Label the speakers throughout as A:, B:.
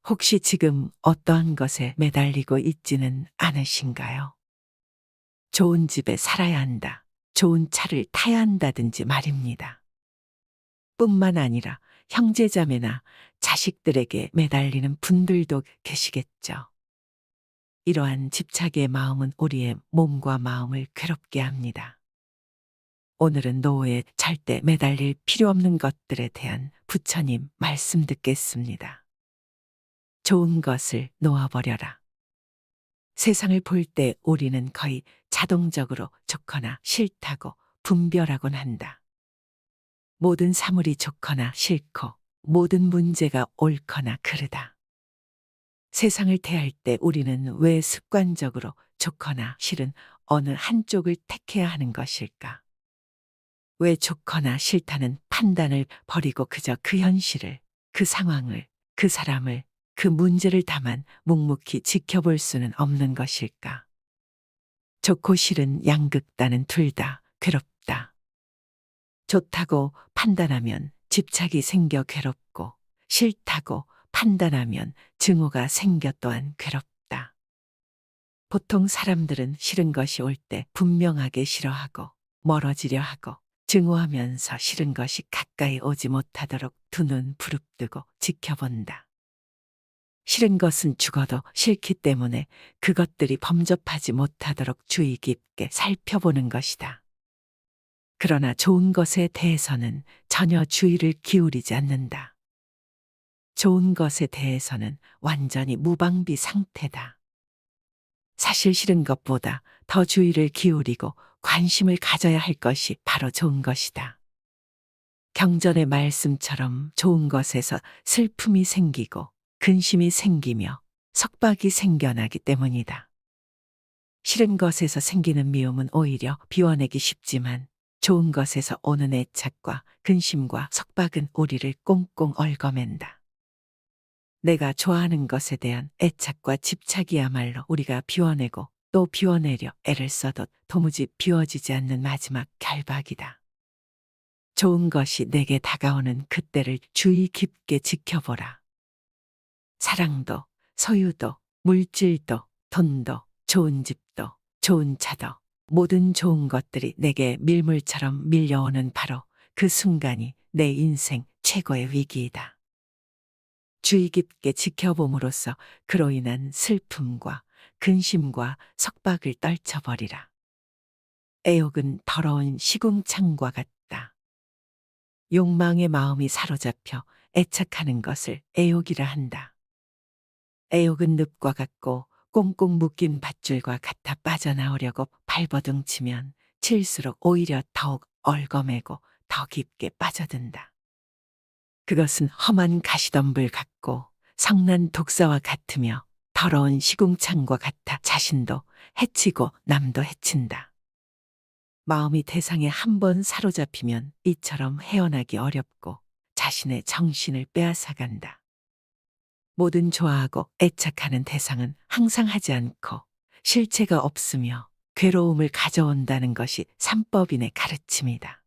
A: 혹시 지금 어떠한 것에 매달리고 있지는 않으신가요? 좋은 집에 살아야 한다. 좋은 차를 타야 한다든지 말입니다. 뿐만 아니라 형제자매나 자식들에게 매달리는 분들도 계시겠죠. 이러한 집착의 마음은 우리의 몸과 마음을 괴롭게 합니다. 오늘은 노후에 절대 매달릴 필요 없는 것들에 대한 부처님 말씀 듣겠습니다. 좋은 것을 놓아버려라. 세상을 볼 때 우리는 거의 자동적으로 좋거나 싫다고 분별하곤 한다. 모든 사물이 좋거나 싫고 모든 문제가 옳거나 그르다. 세상을 대할 때 우리는 왜 습관적으로 좋거나 싫은 어느 한쪽을 택해야 하는 것일까? 왜 좋거나 싫다는 판단을 버리고 그저 그 현실을, 그 상황을, 그 사람을, 그 문제를 다만 묵묵히 지켜볼 수는 없는 것일까? 좋고 싫은 양극단은 둘 다 괴롭다. 좋다고 판단하면 집착이 생겨 괴롭고 싫다고 판단하면 증오가 생겨 또한 괴롭다. 보통 사람들은 싫은 것이 올 때 분명하게 싫어하고 멀어지려 하고 증오하면서 싫은 것이 가까이 오지 못하도록 두 눈 부릅뜨고 지켜본다. 싫은 것은 죽어도 싫기 때문에 그것들이 범접하지 못하도록 주의 깊게 살펴보는 것이다. 그러나 좋은 것에 대해서는 전혀 주의를 기울이지 않는다. 좋은 것에 대해서는 완전히 무방비 상태다. 사실 싫은 것보다 더 주의를 기울이고 관심을 가져야 할 것이 바로 좋은 것이다. 경전의 말씀처럼 좋은 것에서 슬픔이 생기고 근심이 생기며 석박이 생겨나기 때문이다. 싫은 것에서 생기는 미움은 오히려 비워내기 쉽지만 좋은 것에서 오는 애착과 근심과 석박은 우리를 꽁꽁 얽어맨다. 내가 좋아하는 것에 대한 애착과 집착이야말로 우리가 비워내고 또 비워내려 애를 써도 도무지 비워지지 않는 마지막 결박이다. 좋은 것이 내게 다가오는 그때를 주의 깊게 지켜보라. 사랑도, 소유도, 물질도, 돈도, 좋은 집도, 좋은 차도, 모든 좋은 것들이 내게 밀물처럼 밀려오는 바로 그 순간이 내 인생 최고의 위기이다. 주의 깊게 지켜봄으로써 그로 인한 슬픔과 근심과 석박을 떨쳐버리라. 애욕은 더러운 시궁창과 같다. 욕망의 마음이 사로잡혀 애착하는 것을 애욕이라 한다. 애욕은 늪과 같고 꽁꽁 묶인 밧줄과 같아 빠져나오려고 발버둥치면 칠수록 오히려 더욱 얽어매고 더 깊게 빠져든다. 그것은 험한 가시덤불 같고 성난 독사와 같으며 더러운 시궁창과 같아 자신도 해치고 남도 해친다. 마음이 대상에 한 번 사로잡히면 이처럼 헤어나기 어렵고 자신의 정신을 빼앗아간다. 모든 좋아하고 애착하는 대상은 항상 하지 않고 실체가 없으며 괴로움을 가져온다는 것이 삼법인의 가르침이다.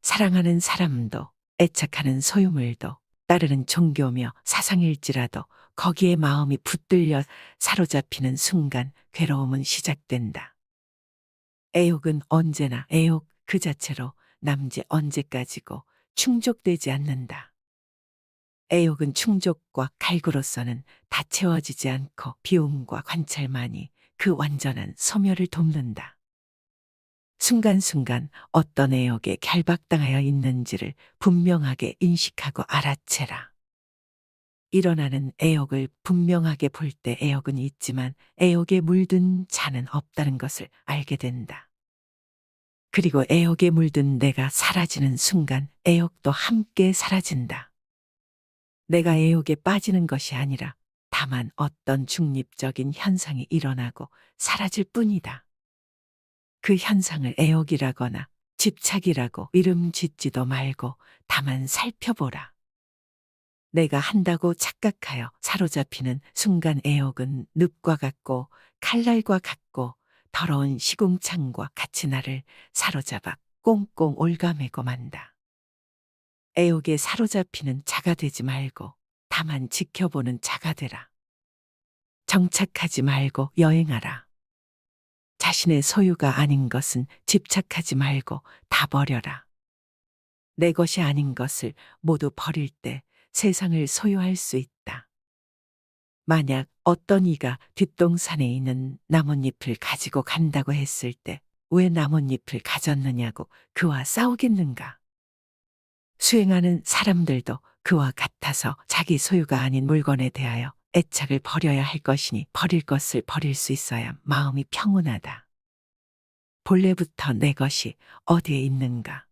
A: 사랑하는 사람도 애착하는 소유물도 따르는 종교며 사상일지라도 거기에 마음이 붙들려 사로잡히는 순간 괴로움은 시작된다. 애욕은 언제나 애욕 그 자체로 남지 언제까지고 충족되지 않는다. 애욕은 충족과 갈구로서는 다 채워지지 않고 비움과 관찰만이 그 완전한 소멸을 돕는다. 순간순간 어떤 애욕에 결박당하여 있는지를 분명하게 인식하고 알아채라. 일어나는 애욕을 분명하게 볼 때 애욕은 있지만 애욕에 물든 자는 없다는 것을 알게 된다. 그리고 애욕에 물든 내가 사라지는 순간 애욕도 함께 사라진다. 내가 애욕에 빠지는 것이 아니라 다만 어떤 중립적인 현상이 일어나고 사라질 뿐이다. 그 현상을 애욕이라거나 집착이라고 이름 짓지도 말고 다만 살펴보라. 내가 한다고 착각하여 사로잡히는 순간 애욕은 늪과 같고 칼날과 같고 더러운 시궁창과 같이 나를 사로잡아 꽁꽁 올가매고 만다. 애욕에 사로잡히는 자가 되지 말고 다만 지켜보는 자가 되라. 정착하지 말고 여행하라. 자신의 소유가 아닌 것은 집착하지 말고 다 버려라. 내 것이 아닌 것을 모두 버릴 때 세상을 소유할 수 있다. 만약 어떤 이가 뒷동산에 있는 나뭇잎을 가지고 간다고 했을 때 왜 나뭇잎을 가졌느냐고 그와 싸우겠는가? 수행하는 사람들도 그와 같아서 자기 소유가 아닌 물건에 대하여 애착을 버려야 할 것이니 버릴 것을 버릴 수 있어야 마음이 평온하다. 본래부터 내 것이 어디에 있는가?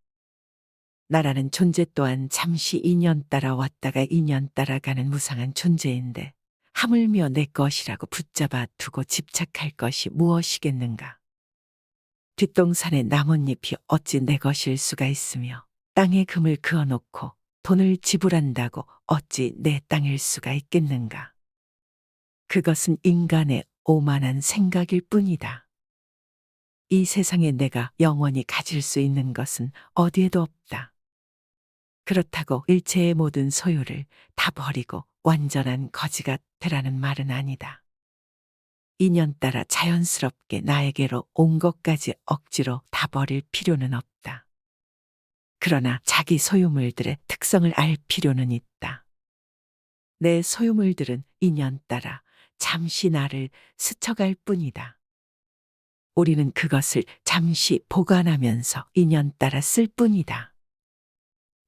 A: 나라는 존재 또한 잠시 인연 따라 왔다가 인연 따라 가는 무상한 존재인데 하물며 내 것이라고 붙잡아 두고 집착할 것이 무엇이겠는가? 뒷동산의 나뭇잎이 어찌 내 것일 수가 있으며 땅에 금을 그어놓고 돈을 지불한다고 어찌 내 땅일 수가 있겠는가? 그것은 인간의 오만한 생각일 뿐이다. 이 세상에 내가 영원히 가질 수 있는 것은 어디에도 없다. 그렇다고 일체의 모든 소유를 다 버리고 완전한 거지가 되라는 말은 아니다. 인연 따라 자연스럽게 나에게로 온 것까지 억지로 다 버릴 필요는 없다. 그러나 자기 소유물들의 특성을 알 필요는 있다. 내 소유물들은 인연 따라 잠시 나를 스쳐갈 뿐이다. 우리는 그것을 잠시 보관하면서 인연 따라 쓸 뿐이다.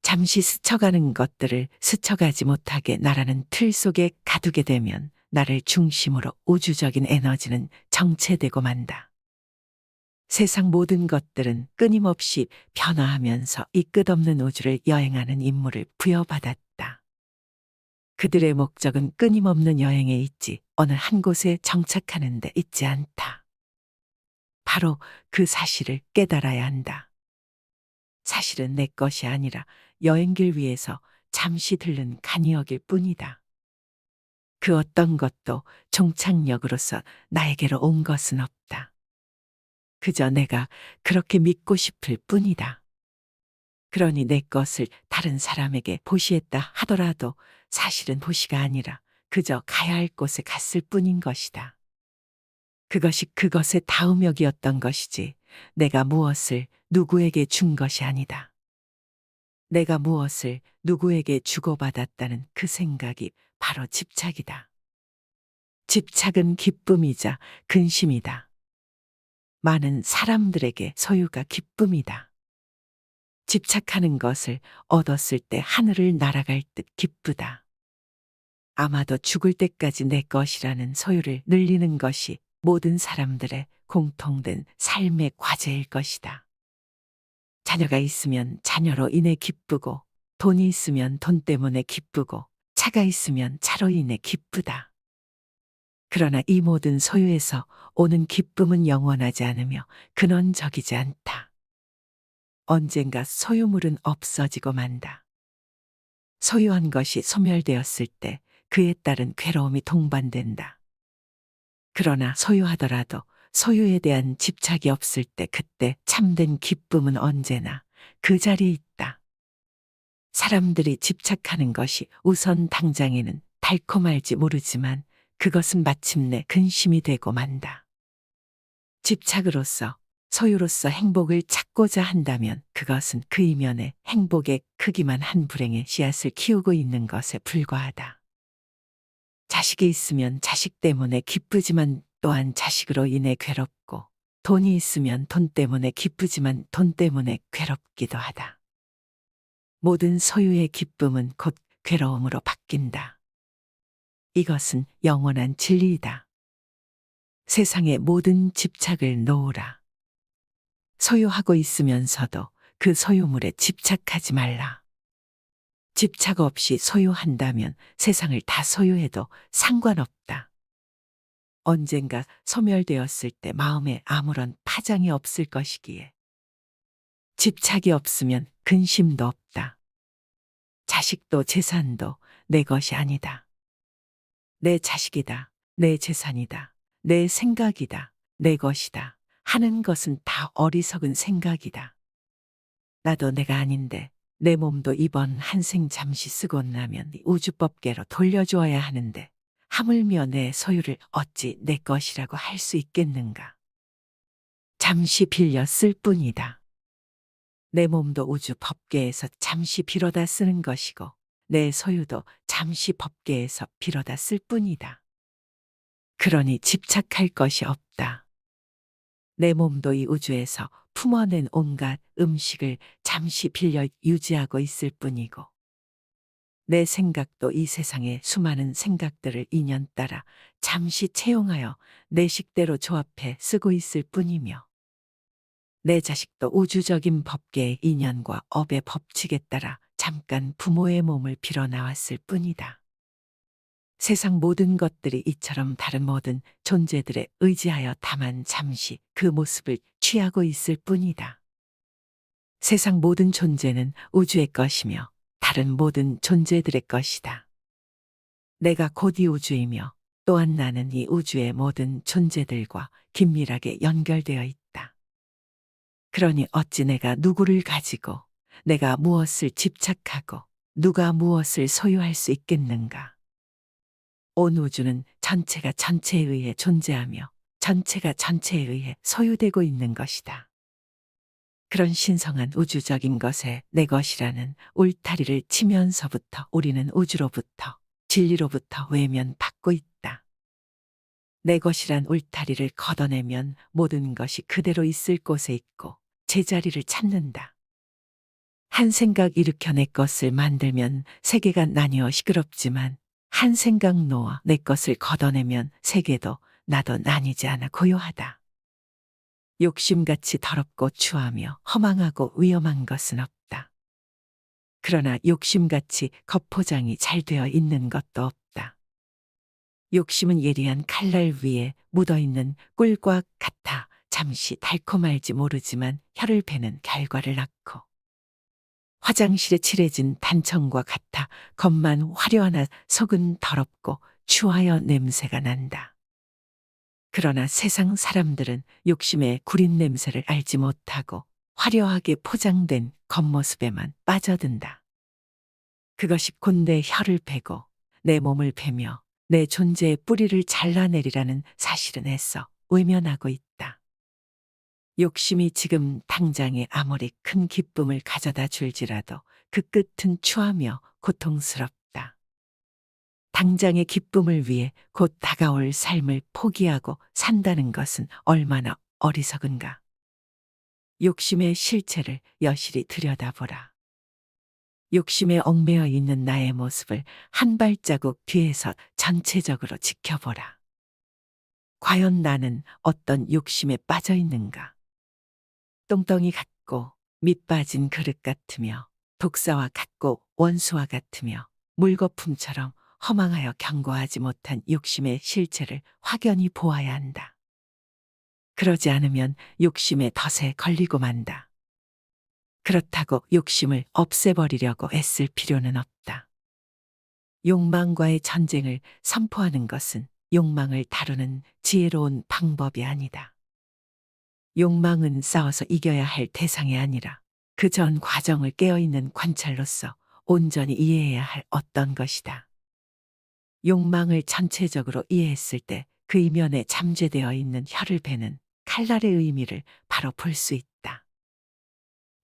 A: 잠시 스쳐가는 것들을 스쳐가지 못하게 나라는 틀 속에 가두게 되면 나를 중심으로 우주적인 에너지는 정체되고 만다. 세상 모든 것들은 끊임없이 변화하면서 이 끝없는 우주를 여행하는 임무를 부여받았다. 그들의 목적은 끊임없는 여행에 있지 어느 한 곳에 정착하는 데 있지 않다. 바로 그 사실을 깨달아야 한다. 사실은 내 것이 아니라 여행길 위에서 잠시 들른 간이역일 뿐이다. 그 어떤 것도 종착역으로서 나에게로 온 것은 없다. 그저 내가 그렇게 믿고 싶을 뿐이다. 그러니 내 것을 다른 사람에게 보시했다 하더라도 사실은 보시가 아니라 그저 가야 할 곳에 갔을 뿐인 것이다. 그것이 그것의 다음역이었던 것이지 내가 무엇을 누구에게 준 것이 아니다. 내가 무엇을 누구에게 주고받았다는 그 생각이 바로 집착이다. 집착은 기쁨이자 근심이다. 많은 사람들에게 소유가 기쁨이다. 집착하는 것을 얻었을 때 하늘을 날아갈 듯 기쁘다. 아마도 죽을 때까지 내 것이라는 소유를 늘리는 것이 모든 사람들의 공통된 삶의 과제일 것이다. 자녀가 있으면 자녀로 인해 기쁘고 돈이 있으면 돈 때문에 기쁘고 차가 있으면 차로 인해 기쁘다. 그러나 이 모든 소유에서 오는 기쁨은 영원하지 않으며 근원적이지 않다. 언젠가 소유물은 없어지고 만다. 소유한 것이 소멸되었을 때 그에 따른 괴로움이 동반된다. 그러나 소유하더라도 소유에 대한 집착이 없을 때 그때 참된 기쁨은 언제나 그 자리에 있다. 사람들이 집착하는 것이 우선 당장에는 달콤할지 모르지만 그것은 마침내 근심이 되고 만다. 집착으로서 소유로서 행복을 찾고자 한다면 그것은 그 이면에 행복의 크기만 한 불행의 씨앗을 키우고 있는 것에 불과하다. 자식이 있으면 자식 때문에 기쁘지만 또한 자식으로 인해 괴롭고 돈이 있으면 돈 때문에 기쁘지만 돈 때문에 괴롭기도 하다. 모든 소유의 기쁨은 곧 괴로움으로 바뀐다. 이것은 영원한 진리이다. 세상의 모든 집착을 놓으라. 소유하고 있으면서도 그 소유물에 집착하지 말라. 집착 없이 소유한다면 세상을 다 소유해도 상관없다. 언젠가 소멸되었을 때 마음에 아무런 파장이 없을 것이기에. 집착이 없으면 근심도 없다. 자식도 재산도 내 것이 아니다. 내 자식이다, 내 재산이다, 내 생각이다, 내 것이다 하는 것은 다 어리석은 생각이다. 나도 내가 아닌데 내 몸도 이번 한 생 잠시 쓰고 나면 우주법계로 돌려주어야 하는데 하물며 내 소유를 어찌 내 것이라고 할 수 있겠는가. 잠시 빌려 쓸 뿐이다. 내 몸도 우주 법계에서 잠시 빌어다 쓰는 것이고 내 소유도 잠시 법계에서 빌어다 쓸 뿐이다. 그러니 집착할 것이 없다. 내 몸도 이 우주에서 품어낸 온갖 음식을 잠시 빌려 유지하고 있을 뿐이고 내 생각도 이 세상의 수많은 생각들을 인연 따라 잠시 채용하여 내 식대로 조합해 쓰고 있을 뿐이며 내 자식도 우주적인 법계의 인연과 업의 법칙에 따라 잠깐 부모의 몸을 빌어 나왔을 뿐이다. 세상 모든 것들이 이처럼 다른 모든 존재들에 의지하여 다만 잠시 그 모습을 취하고 있을 뿐이다. 세상 모든 존재는 우주의 것이며 다른 모든 존재들의 것이다. 내가 곧 이 우주이며 또한 나는 이 우주의 모든 존재들과 긴밀하게 연결되어 있다. 그러니 어찌 내가 누구를 가지고 내가 무엇을 집착하고 누가 무엇을 소유할 수 있겠는가. 온 우주는 전체가 전체에 의해 존재하며 전체가 전체에 의해 소유되고 있는 것이다. 그런 신성한 우주적인 것에 내 것이라는 울타리를 치면서부터 우리는 우주로부터 진리로부터 외면받고 있다. 내 것이란 울타리를 걷어내면 모든 것이 그대로 있을 곳에 있고 제자리를 찾는다. 한 생각 일으켜 내 것을 만들면 세계가 나뉘어 시끄럽지만 한 생각 놓아 내 것을 걷어내면 세계도 나도 나뉘지 않아 고요하다. 욕심같이 더럽고 추하며 허망하고 위험한 것은 없다. 그러나 욕심같이 겉포장이 잘 되어 있는 것도 없다. 욕심은 예리한 칼날 위에 묻어있는 꿀과 같아 잠시 달콤할지 모르지만 혀를 베는 결과를 낳고 화장실에 칠해진 단청과 같아 겉만 화려하나 속은 더럽고 추하여 냄새가 난다. 그러나 세상 사람들은 욕심의 구린 냄새를 알지 못하고 화려하게 포장된 겉모습에만 빠져든다. 그것이 곧 내 혀를 베고 내 몸을 베며 내 존재의 뿌리를 잘라내리라는 사실은 애써 외면하고 있다. 욕심이 지금 당장에 아무리 큰 기쁨을 가져다 줄지라도 그 끝은 추하며 고통스럽다. 당장의 기쁨을 위해 곧 다가올 삶을 포기하고 산다는 것은 얼마나 어리석은가. 욕심의 실체를 여실히 들여다보라. 욕심에 얽매여 있는 나의 모습을 한 발자국 뒤에서 전체적으로 지켜보라. 과연 나는 어떤 욕심에 빠져 있는가? 똥덩이 같고 밑 빠진 그릇 같으며 독사와 같고 원수와 같으며 물거품처럼 허망하여 견고하지 못한 욕심의 실체를 확연히 보아야 한다. 그러지 않으면 욕심의 덫에 걸리고 만다. 그렇다고 욕심을 없애버리려고 애쓸 필요는 없다. 욕망과의 전쟁을 선포하는 것은 욕망을 다루는 지혜로운 방법이 아니다. 욕망은 싸워서 이겨야 할 대상이 아니라 그 전 과정을 깨어있는 관찰로서 온전히 이해해야 할 어떤 것이다. 욕망을 전체적으로 이해했을 때 그 이면에 잠재되어 있는 혀를 베는 칼날의 의미를 바로 볼 수 있다.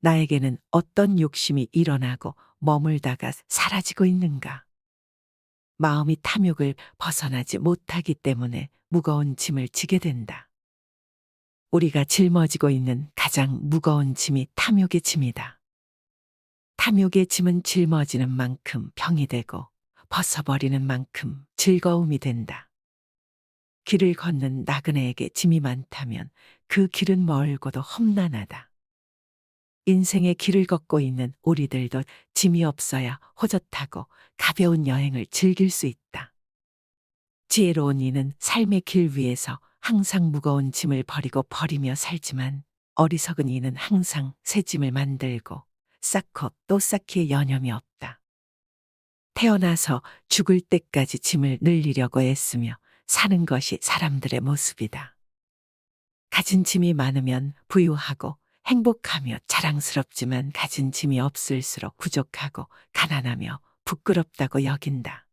A: 나에게는 어떤 욕심이 일어나고 머물다가 사라지고 있는가? 마음이 탐욕을 벗어나지 못하기 때문에 무거운 짐을 지게 된다. 우리가 짊어지고 있는 가장 무거운 짐이 탐욕의 짐이다. 탐욕의 짐은 짊어지는 만큼 병이 되고 벗어버리는 만큼 즐거움이 된다. 길을 걷는 나그네에게 짐이 많다면 그 길은 멀고도 험난하다. 인생의 길을 걷고 있는 우리들도 짐이 없어야 호젓하고 가벼운 여행을 즐길 수 있다. 지혜로운 이는 삶의 길 위에서 항상 무거운 짐을 버리며 살지만 어리석은 이는 항상 새 짐을 만들고 쌓고 또 쌓기에 여념이 없다. 태어나서 죽을 때까지 짐을 늘리려고 애쓰며 사는 것이 사람들의 모습이다. 가진 짐이 많으면 부유하고 행복하며 자랑스럽지만 가진 짐이 없을수록 부족하고 가난하며 부끄럽다고 여긴다.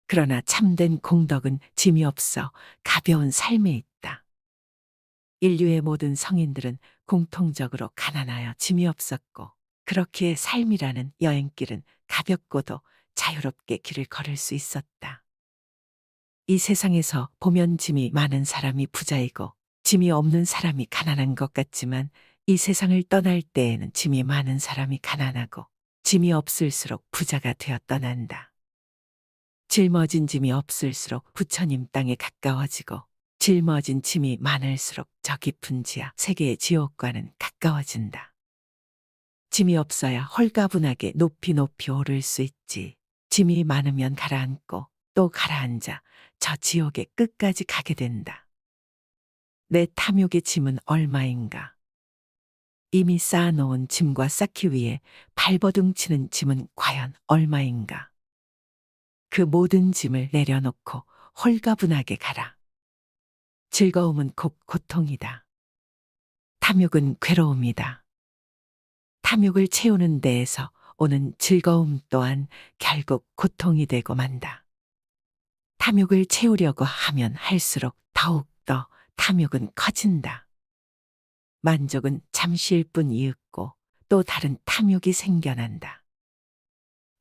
A: 그러나 참된 공덕은 짐이 없어 가벼운 삶에 있다. 인류의 모든 성인들은 공통적으로 가난하여 짐이 없었고, 그렇기에 삶이라는 여행길은 가볍고도 자유롭게 길을 걸을 수 있었다. 이 세상에서 보면 짐이 많은 사람이 부자이고 짐이 없는 사람이 가난한 것 같지만, 이 세상을 떠날 때에는 짐이 많은 사람이 가난하고 짐이 없을수록 부자가 되어 떠난다. 짊어진 짐이 없을수록 부처님 땅에 가까워지고, 짊어진 짐이 많을수록 저 깊은 지하 세계의 지옥과는 가까워진다. 짐이 없어야 홀가분하게 높이 높이 오를 수 있지. 짐이 많으면 가라앉고 또 가라앉아 저 지옥의 끝까지 가게 된다. 내 탐욕의 짐은 얼마인가? 이미 쌓아놓은 짐과 쌓기 위해 발버둥 치는 짐은 과연 얼마인가? 그 모든 짐을 내려놓고 홀가분하게 가라. 즐거움은 곧 고통이다. 탐욕은 괴로움이다. 탐욕을 채우는 데에서 오는 즐거움 또한 결국 고통이 되고 만다. 탐욕을 채우려고 하면 할수록 더욱더 탐욕은 커진다. 만족은 잠시일 뿐 이윽고 또 다른 탐욕이 생겨난다.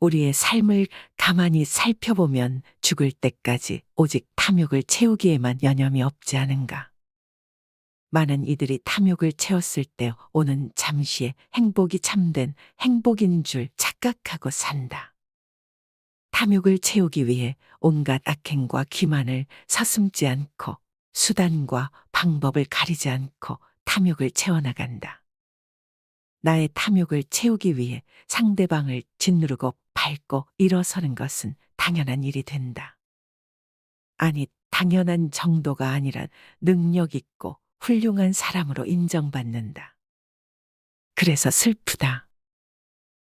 A: 우리의 삶을 가만히 살펴보면 죽을 때까지 오직 탐욕을 채우기에만 여념이 없지 않은가. 많은 이들이 탐욕을 채웠을 때 오는 잠시의 행복이 참된 행복인 줄 착각하고 산다. 탐욕을 채우기 위해 온갖 악행과 기만을 서슴지 않고 수단과 방법을 가리지 않고 탐욕을 채워나간다. 나의 탐욕을 채우기 위해 상대방을 짓누르고 밟고 일어서는 것은 당연한 일이 된다. 아니, 당연한 정도가 아니라 능력 있고 훌륭한 사람으로 인정받는다. 그래서 슬프다.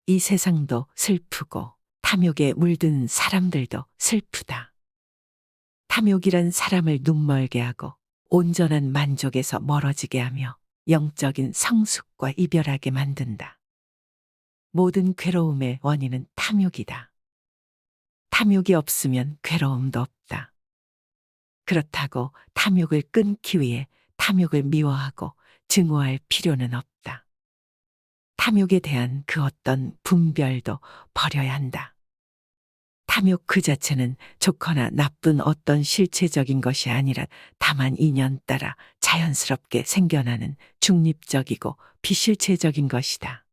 A: 이 세상도 슬프고 탐욕에 물든 사람들도 슬프다. 탐욕이란 사람을 눈멀게 하고 온전한 만족에서 멀어지게 하며 영적인 성숙과 이별하게 만든다. 모든 괴로움의 원인은 탐욕이다. 탐욕이 없으면 괴로움도 없다. 그렇다고 탐욕을 끊기 위해 탐욕을 미워하고 증오할 필요는 없다. 탐욕에 대한 그 어떤 분별도 버려야 한다. 탐욕 그 자체는 좋거나 나쁜 어떤 실체적인 것이 아니라 다만 인연 따라 자연스럽게 생겨나는 중립적이고 비실체적인 것이다.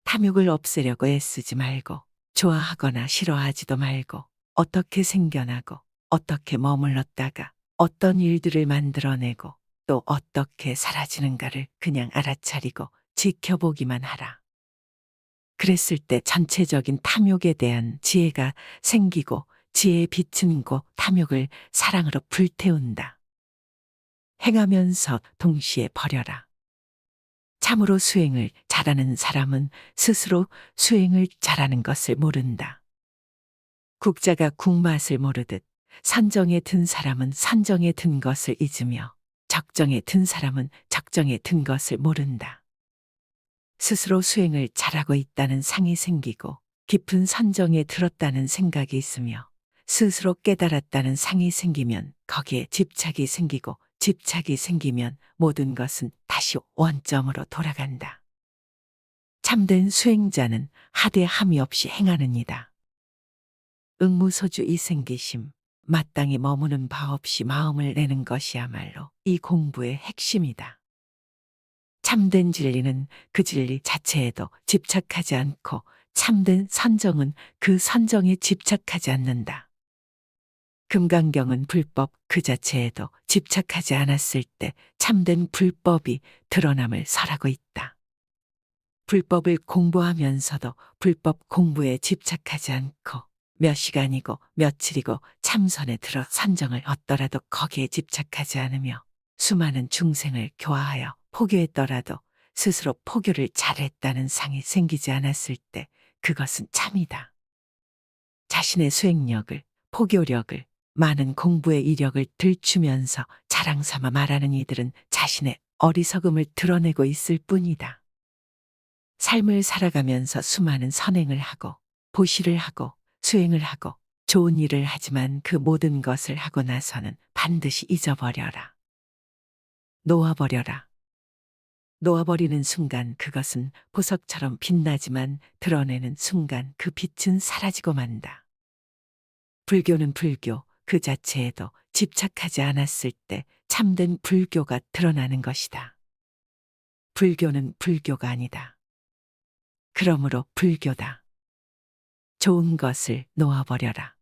A: 탐욕을 없애려고 애쓰지 말고 좋아하거나 싫어하지도 말고 어떻게 생겨나고 어떻게 머물렀다가 어떤 일들을 만들어내고 또 어떻게 사라지는가를 그냥 알아차리고 지켜보기만 하라. 그랬을 때 전체적인 탐욕에 대한 지혜가 생기고 지혜의 빛은 곧 탐욕을 사랑으로 불태운다. 행하면서 동시에 버려라. 참으로 수행을 잘하는 사람은 스스로 수행을 잘하는 것을 모른다. 국자가 국맛을 모르듯 선정에 든 사람은 선정에 든 것을 잊으며 적정에 든 사람은 적정에 든 것을 모른다. 스스로 수행을 잘하고 있다는 상이 생기고 깊은 선정에 들었다는 생각이 있으며 스스로 깨달았다는 상이 생기면 거기에 집착이 생기고 집착이 생기면 모든 것은 다시 원점으로 돌아간다. 참된 수행자는 하되 함이 없이 행하느니라. 응무소주 이생기심, 마땅히 머무는 바 없이 마음을 내는 것이야말로 이 공부의 핵심이다. 참된 진리는 그 진리 자체에도 집착하지 않고 참된 선정은 그 선정에 집착하지 않는다. 금강경은 불법 그 자체에도 집착하지 않았을 때 참된 불법이 드러남을 설하고 있다. 불법을 공부하면서도 불법 공부에 집착하지 않고 몇 시간이고 며칠이고 참선에 들어 선정을 얻더라도 거기에 집착하지 않으며 수많은 중생을 교화하여 포교했더라도 스스로 포교를 잘했다는 상이 생기지 않았을 때 그것은 참이다. 자신의 수행력을, 포교력을, 많은 공부의 이력을 들추면서 자랑삼아 말하는 이들은 자신의 어리석음을 드러내고 있을 뿐이다. 삶을 살아가면서 수많은 선행을 하고 보시를 하고 수행을 하고 좋은 일을 하지만 그 모든 것을 하고 나서는 반드시 잊어버려라. 놓아버려라. 놓아버리는 순간 그것은 보석처럼 빛나지만 드러내는 순간 그 빛은 사라지고 만다. 불교는 불교 그 자체에도 집착하지 않았을 때 참된 불교가 드러나는 것이다. 불교는 불교가 아니다. 그러므로 불교다. 좋은 것을 놓아버려라.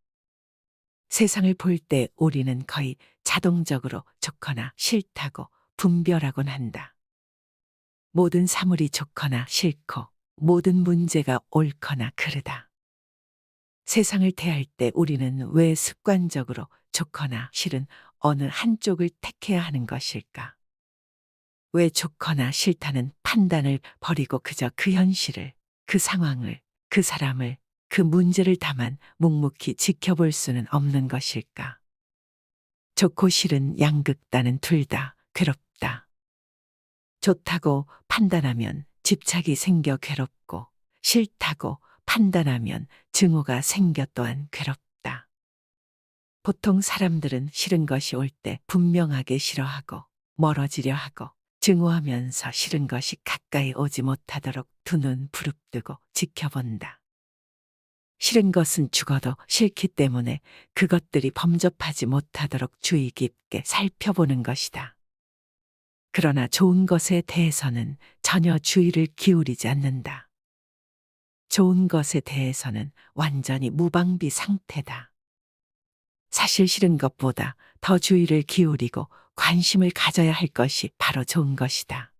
A: 세상을 볼 때 우리는 거의 자동적으로 좋거나 싫다고 분별하곤 한다. 모든 사물이 좋거나 싫고 모든 문제가 옳거나 그르다. 세상을 대할 때 우리는 왜 습관적으로 좋거나 싫은 어느 한쪽을 택해야 하는 것일까? 왜 좋거나 싫다는 판단을 버리고 그저 그 현실을, 그 상황을, 그 사람을, 그 문제를 다만 묵묵히 지켜볼 수는 없는 것일까? 좋고 싫은 양극단은 둘 다 괴롭다. 좋다고 판단하면 집착이 생겨 괴롭고 싫다고 판단하면 증오가 생겨 또한 괴롭다. 보통 사람들은 싫은 것이 올 때 분명하게 싫어하고 멀어지려 하고 증오하면서 싫은 것이 가까이 오지 못하도록 두 눈 부릅뜨고 지켜본다. 싫은 것은 죽어도 싫기 때문에 그것들이 범접하지 못하도록 주의 깊게 살펴보는 것이다. 그러나 좋은 것에 대해서는 전혀 주의를 기울이지 않는다. 좋은 것에 대해서는 완전히 무방비 상태다. 사실 싫은 것보다 더 주의를 기울이고 관심을 가져야 할 것이 바로 좋은 것이다.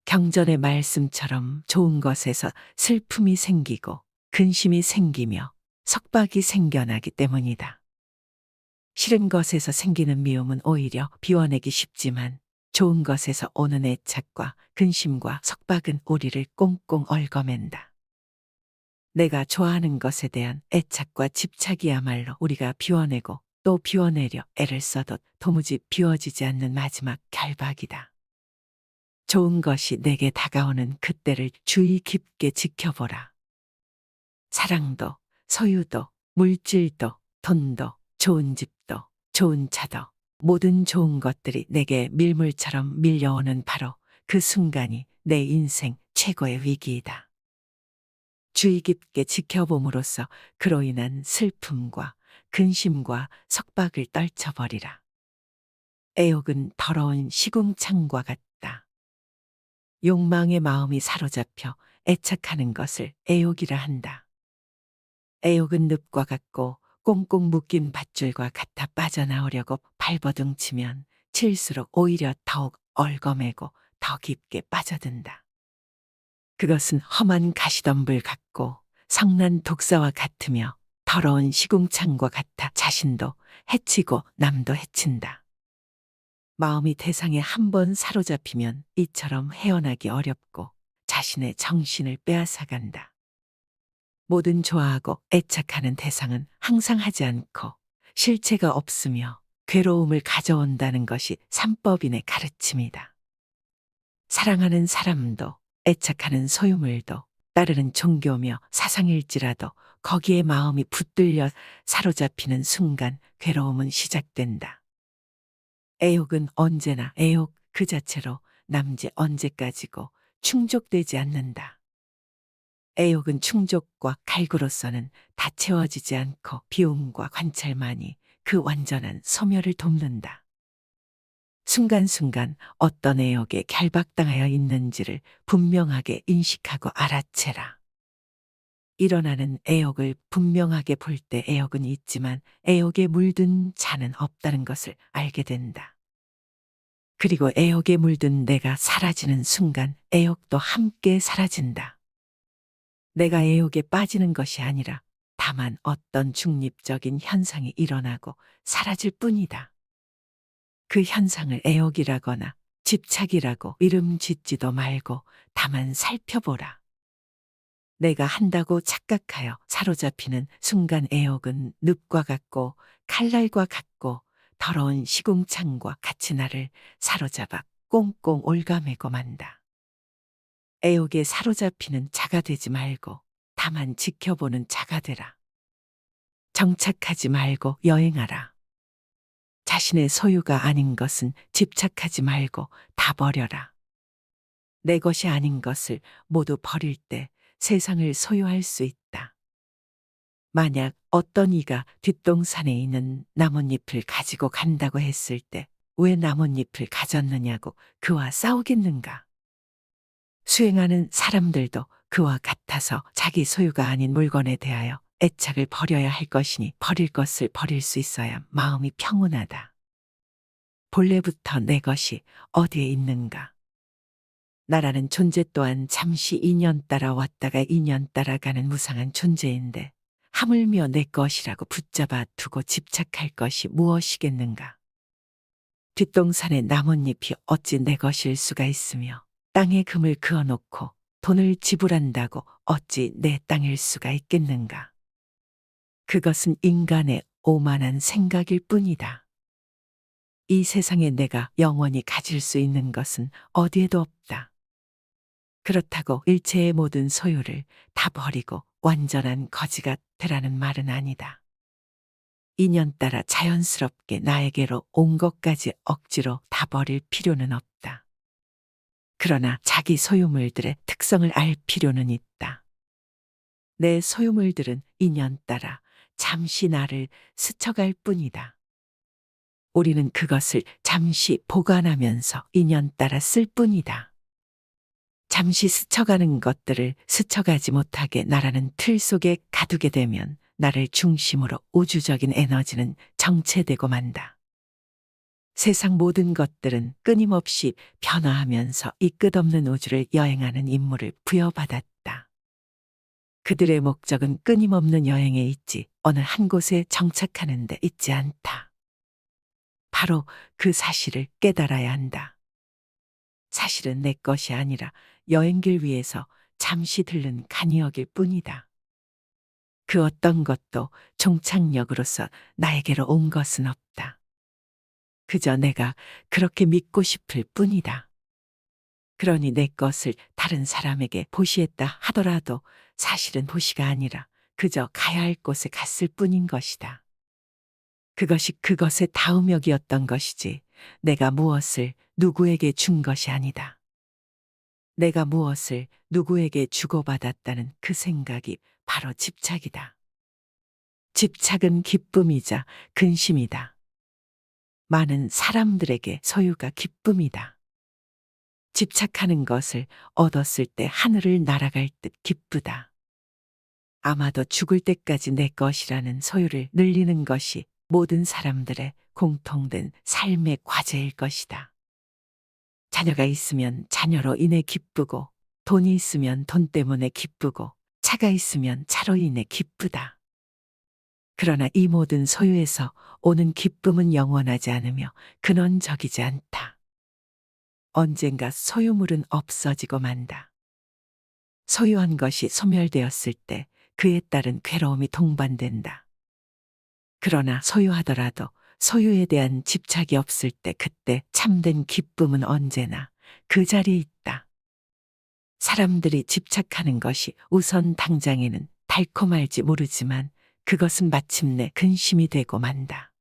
A: 경전의 말씀처럼 좋은 것에서 슬픔이 생기고 근심이 생기며 석박이 생겨나기 때문이다. 싫은 것에서 생기는 미움은 오히려 비워내기 쉽지만 좋은 것에서 오는 애착과 근심과 석박은 우리를 꽁꽁 얽어맨다. 내가 좋아하는 것에 대한 애착과 집착이야말로 우리가 비워내고 또 비워내려 애를 써도 도무지 비워지지 않는 마지막 결박이다. 좋은 것이 내게 다가오는 그때를 주의 깊게 지켜보라. 사랑도, 소유도, 물질도, 돈도, 좋은 집도, 좋은 차도, 모든 좋은 것들이 내게 밀물처럼 밀려오는 바로 그 순간이 내 인생 최고의 위기이다. 주의 깊게 지켜봄으로써 그로 인한 슬픔과 근심과 석박을 떨쳐버리라. 애욕은 더러운 시궁창과 같다. 욕망의 마음이 사로잡혀 애착하는 것을 애욕이라 한다. 애욕은 늪과 같고 꽁꽁 묶인 밧줄과 같아 빠져나오려고 발버둥치면 칠수록 오히려 더욱 얽어매고 더 깊게 빠져든다. 그것은 험한 가시덤불 같고 성난 독사와 같으며 더러운 시궁창과 같아 자신도 해치고 남도 해친다. 마음이 대상에 한 번 사로잡히면 이처럼 헤어나기 어렵고 자신의 정신을 빼앗아간다. 모든 좋아하고 애착하는 대상은 항상 하지 않고 실체가 없으며 괴로움을 가져온다는 것이 삼법인의 가르침이다. 사랑하는 사람도 애착하는 소유물도 따르는 종교며 사상일지라도 거기에 마음이 붙들려 사로잡히는 순간 괴로움은 시작된다. 애욕은 언제나 애욕 그 자체로 남지 언제까지고 충족되지 않는다. 애욕은 충족과 갈구로서는 다 채워지지 않고 비움과 관찰만이 그 완전한 소멸을 돕는다. 순간순간 어떤 애욕에 결박당하여 있는지를 분명하게 인식하고 알아채라. 일어나는 애욕을 분명하게 볼 때 애욕은 있지만 애욕에 물든 자는 없다는 것을 알게 된다. 그리고 애욕에 물든 내가 사라지는 순간 애욕도 함께 사라진다. 내가 애욕에 빠지는 것이 아니라 다만 어떤 중립적인 현상이 일어나고 사라질 뿐이다. 그 현상을 애욕이라거나 집착이라고 이름 짓지도 말고 다만 살펴보라. 내가 한다고 착각하여 사로잡히는 순간 애욕은 늪과 같고 칼날과 같고 더러운 시궁창과 같이 나를 사로잡아 꽁꽁 올가매고 만다. 애욕에 사로잡히는 자가 되지 말고 다만 지켜보는 자가 되라. 정착하지 말고 여행하라. 자신의 소유가 아닌 것은 집착하지 말고 다 버려라. 내 것이 아닌 것을 모두 버릴 때 세상을 소유할 수 있다. 만약 어떤 이가 뒷동산에 있는 나뭇잎을 가지고 간다고 했을 때 왜 나뭇잎을 가졌느냐고 그와 싸우겠는가? 수행하는 사람들도 그와 같아서 자기 소유가 아닌 물건에 대하여 애착을 버려야 할 것이니 버릴 것을 버릴 수 있어야 마음이 평온하다. 본래부터 내 것이 어디에 있는가? 나라는 존재 또한 잠시 인연 따라 왔다가 인연 따라 가는 무상한 존재인데 하물며 내 것이라고 붙잡아 두고 집착할 것이 무엇이겠는가? 뒷동산의 나뭇잎이 어찌 내 것일 수가 있으며 땅에 금을 그어놓고 돈을 지불한다고 어찌 내 땅일 수가 있겠는가? 그것은 인간의 오만한 생각일 뿐이다. 이 세상에 내가 영원히 가질 수 있는 것은 어디에도 없다. 그렇다고 일체의 모든 소유를 다 버리고 완전한 거지가 되라는 말은 아니다. 인연 따라 자연스럽게 나에게로 온 것까지 억지로 다 버릴 필요는 없다. 그러나 자기 소유물들의 특성을 알 필요는 있다. 내 소유물들은 인연 따라 잠시 나를 스쳐갈 뿐이다. 우리는 그것을 잠시 보관하면서 인연 따라 쓸 뿐이다. 잠시 스쳐가는 것들을 스쳐가지 못하게 나라는 틀 속에 가두게 되면 나를 중심으로 우주적인 에너지는 정체되고 만다. 세상 모든 것들은 끊임없이 변화하면서 이 끝없는 우주를 여행하는 임무를 부여받았다. 그들의 목적은 끊임없는 여행에 있지 어느 한 곳에 정착하는 데 있지 않다. 바로 그 사실을 깨달아야 한다. 사실은 내 것이 아니라 여행길 위에서 잠시 들른 간이역일 뿐이다. 그 어떤 것도 종착역으로서 나에게로 온 것은 없다. 그저 내가 그렇게 믿고 싶을 뿐이다. 그러니 내 것을 다른 사람에게 보시했다 하더라도 사실은 보시가 아니라 그저 가야 할 곳에 갔을 뿐인 것이다. 그것이 그것의 다음역이었던 것이지 내가 무엇을 누구에게 준 것이 아니다. 내가 무엇을 누구에게 주고받았다는 그 생각이 바로 집착이다. 집착은 기쁨이자 근심이다. 많은 사람들에게 소유가 기쁨이다. 집착하는 것을 얻었을 때 하늘을 날아갈 듯 기쁘다. 아마도 죽을 때까지 내 것이라는 소유를 늘리는 것이 모든 사람들의 공통된 삶의 과제일 것이다. 자녀가 있으면 자녀로 인해 기쁘고, 돈이 있으면 돈 때문에 기쁘고, 차가 있으면 차로 인해 기쁘다. 그러나 이 모든 소유에서 오는 기쁨은 영원하지 않으며 근원적이지 않다. 언젠가 소유물은 없어지고 만다. 소유한 것이 소멸되었을 때 그에 따른 괴로움이 동반된다. 그러나 소유하더라도 소유에 대한 집착이 없을 때 그때 참된 기쁨은 언제나 그 자리에 있다. 사람들이 집착하는 것이 우선 당장에는 달콤할지 모르지만 그것은 마침내 근심이 되고 만다.